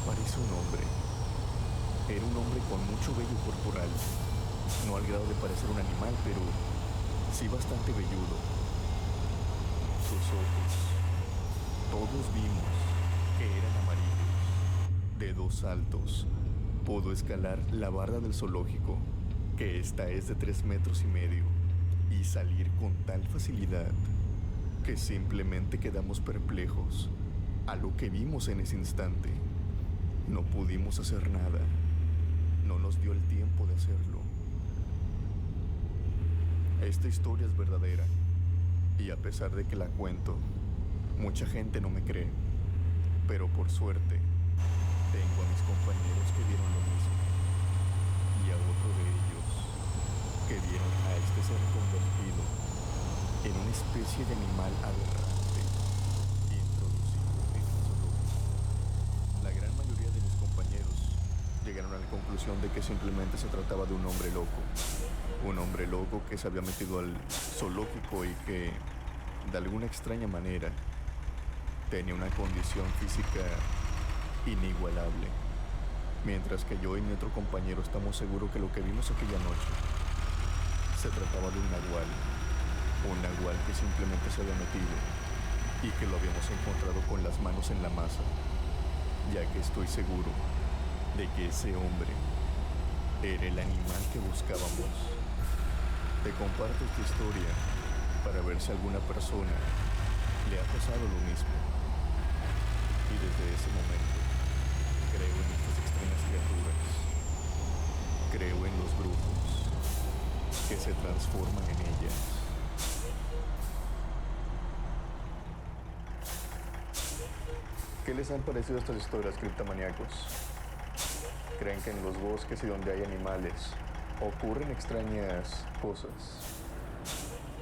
aparece un hombre. Era un hombre con mucho vello corporal, no al grado de parecer un animal, pero sí bastante velludo. Sus ojos, todos vimos que eran amarillos, dedos altos. Pudo escalar la barda del zoológico, que esta es de 3,5 metros, y salir con tal facilidad que simplemente quedamos perplejos a lo que vimos en ese instante. No pudimos hacer nada, no nos dio el tiempo de hacerlo. Esta historia es verdadera, y a pesar de que la cuento, mucha gente no me cree, pero por suerte tengo a mis compañeros que vieron lo mismo, y a otro de ellos que vieron a este ser convertido en una especie de animal aberrante introducido en el zoológico. La gran mayoría de mis compañeros llegaron a la conclusión de que simplemente se trataba de un hombre loco. Un hombre loco que se había metido al zoológico y que, de alguna extraña manera, tenía una condición física inigualable. Mientras que yo y mi otro compañero estamos seguros que lo que vimos aquella noche se trataba de un nahual que simplemente se había metido y que lo habíamos encontrado con las manos en la masa, ya que estoy seguro de que ese hombre era el animal que buscábamos. Te comparto esta historia para ver si a alguna persona le ha pasado lo mismo. Y desde ese momento creo en estas extrañas criaturas brujos que se transforman en ellas. ¿Qué les han parecido estas historias, criptomaníacos? ¿Creen que en los bosques y donde hay animales ocurren extrañas cosas?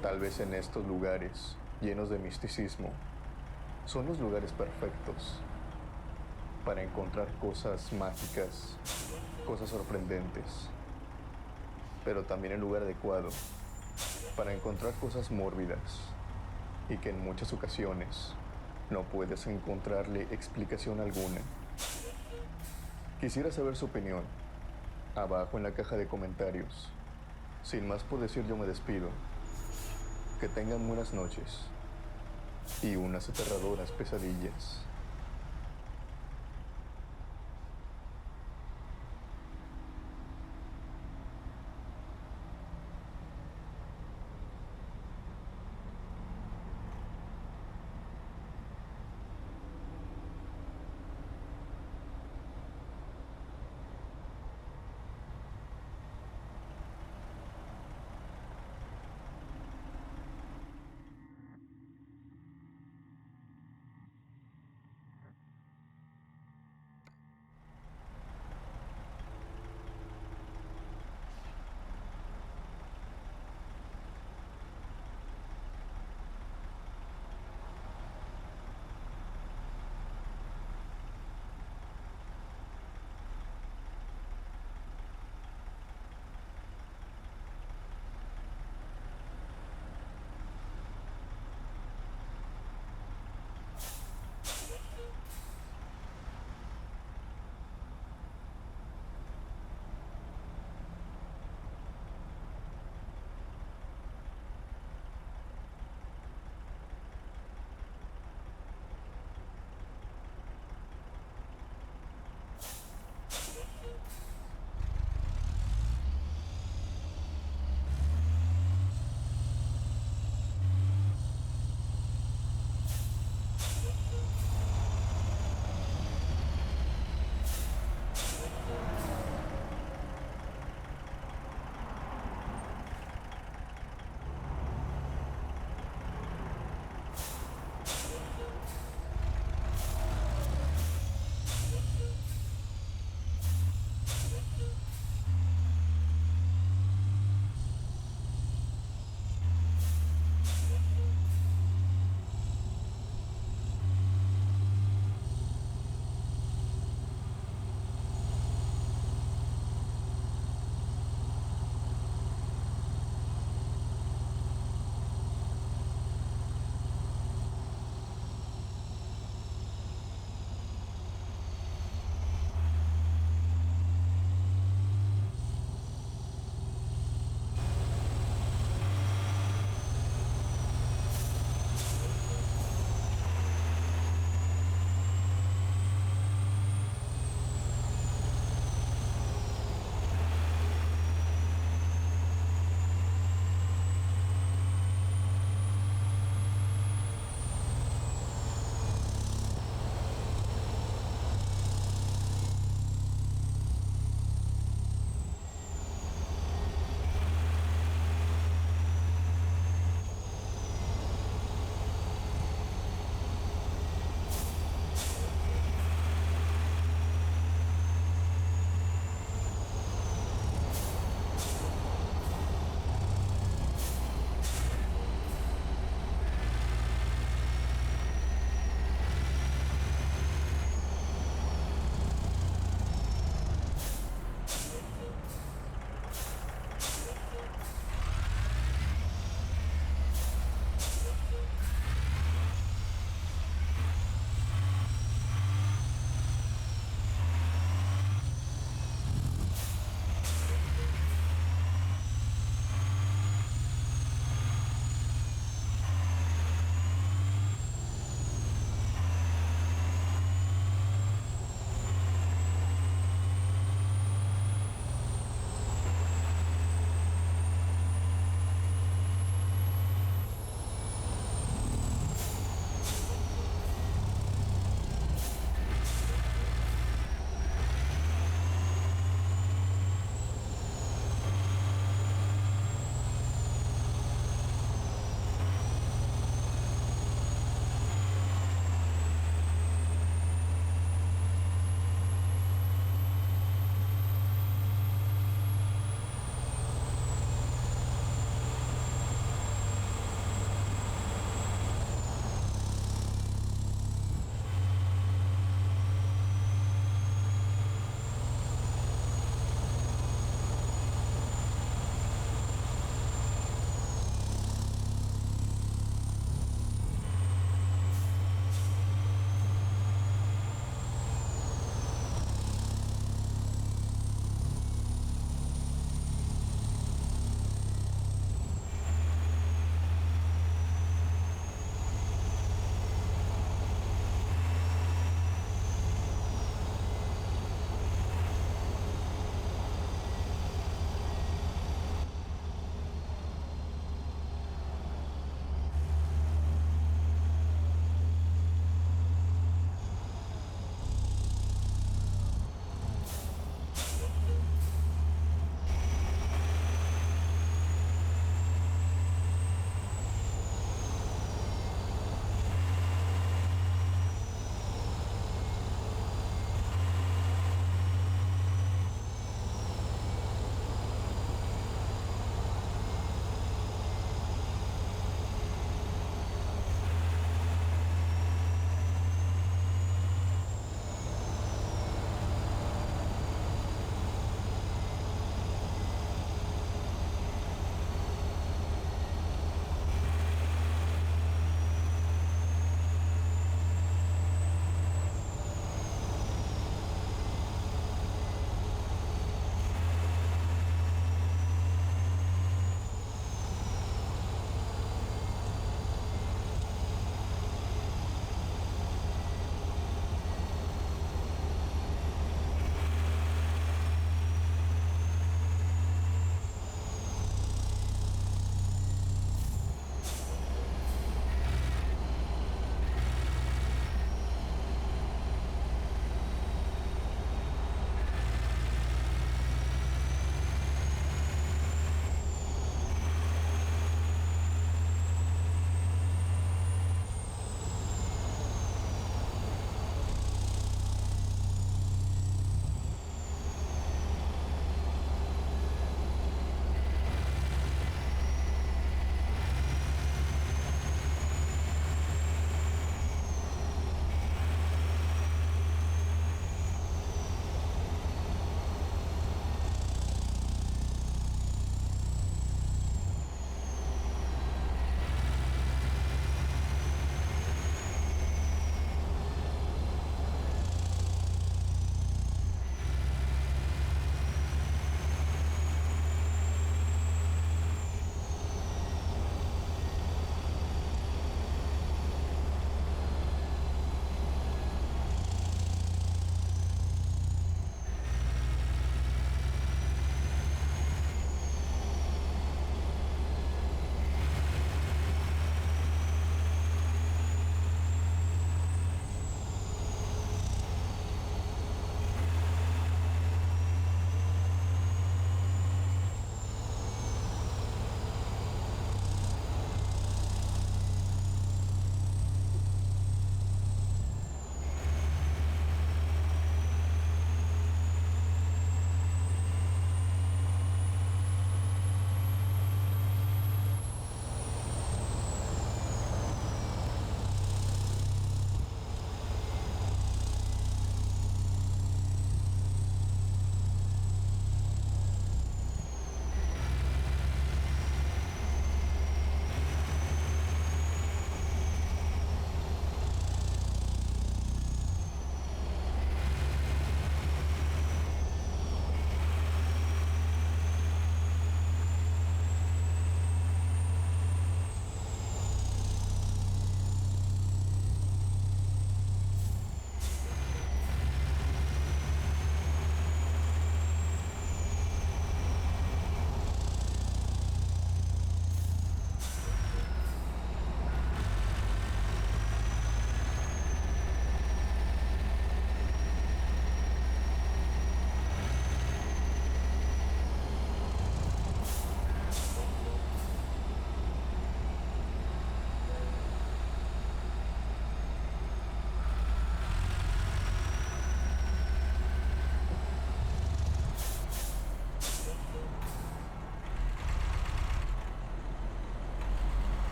Tal vez en estos lugares llenos de misticismo son los lugares perfectos para encontrar cosas mágicas, cosas sorprendentes, pero también el lugar adecuado para encontrar cosas mórbidas y que en muchas ocasiones no puedes encontrarle explicación alguna. Quisiera saber su opinión abajo en la caja de comentarios. Sin más por decir, yo me despido. Que tengan buenas noches y unas aterradoras pesadillas.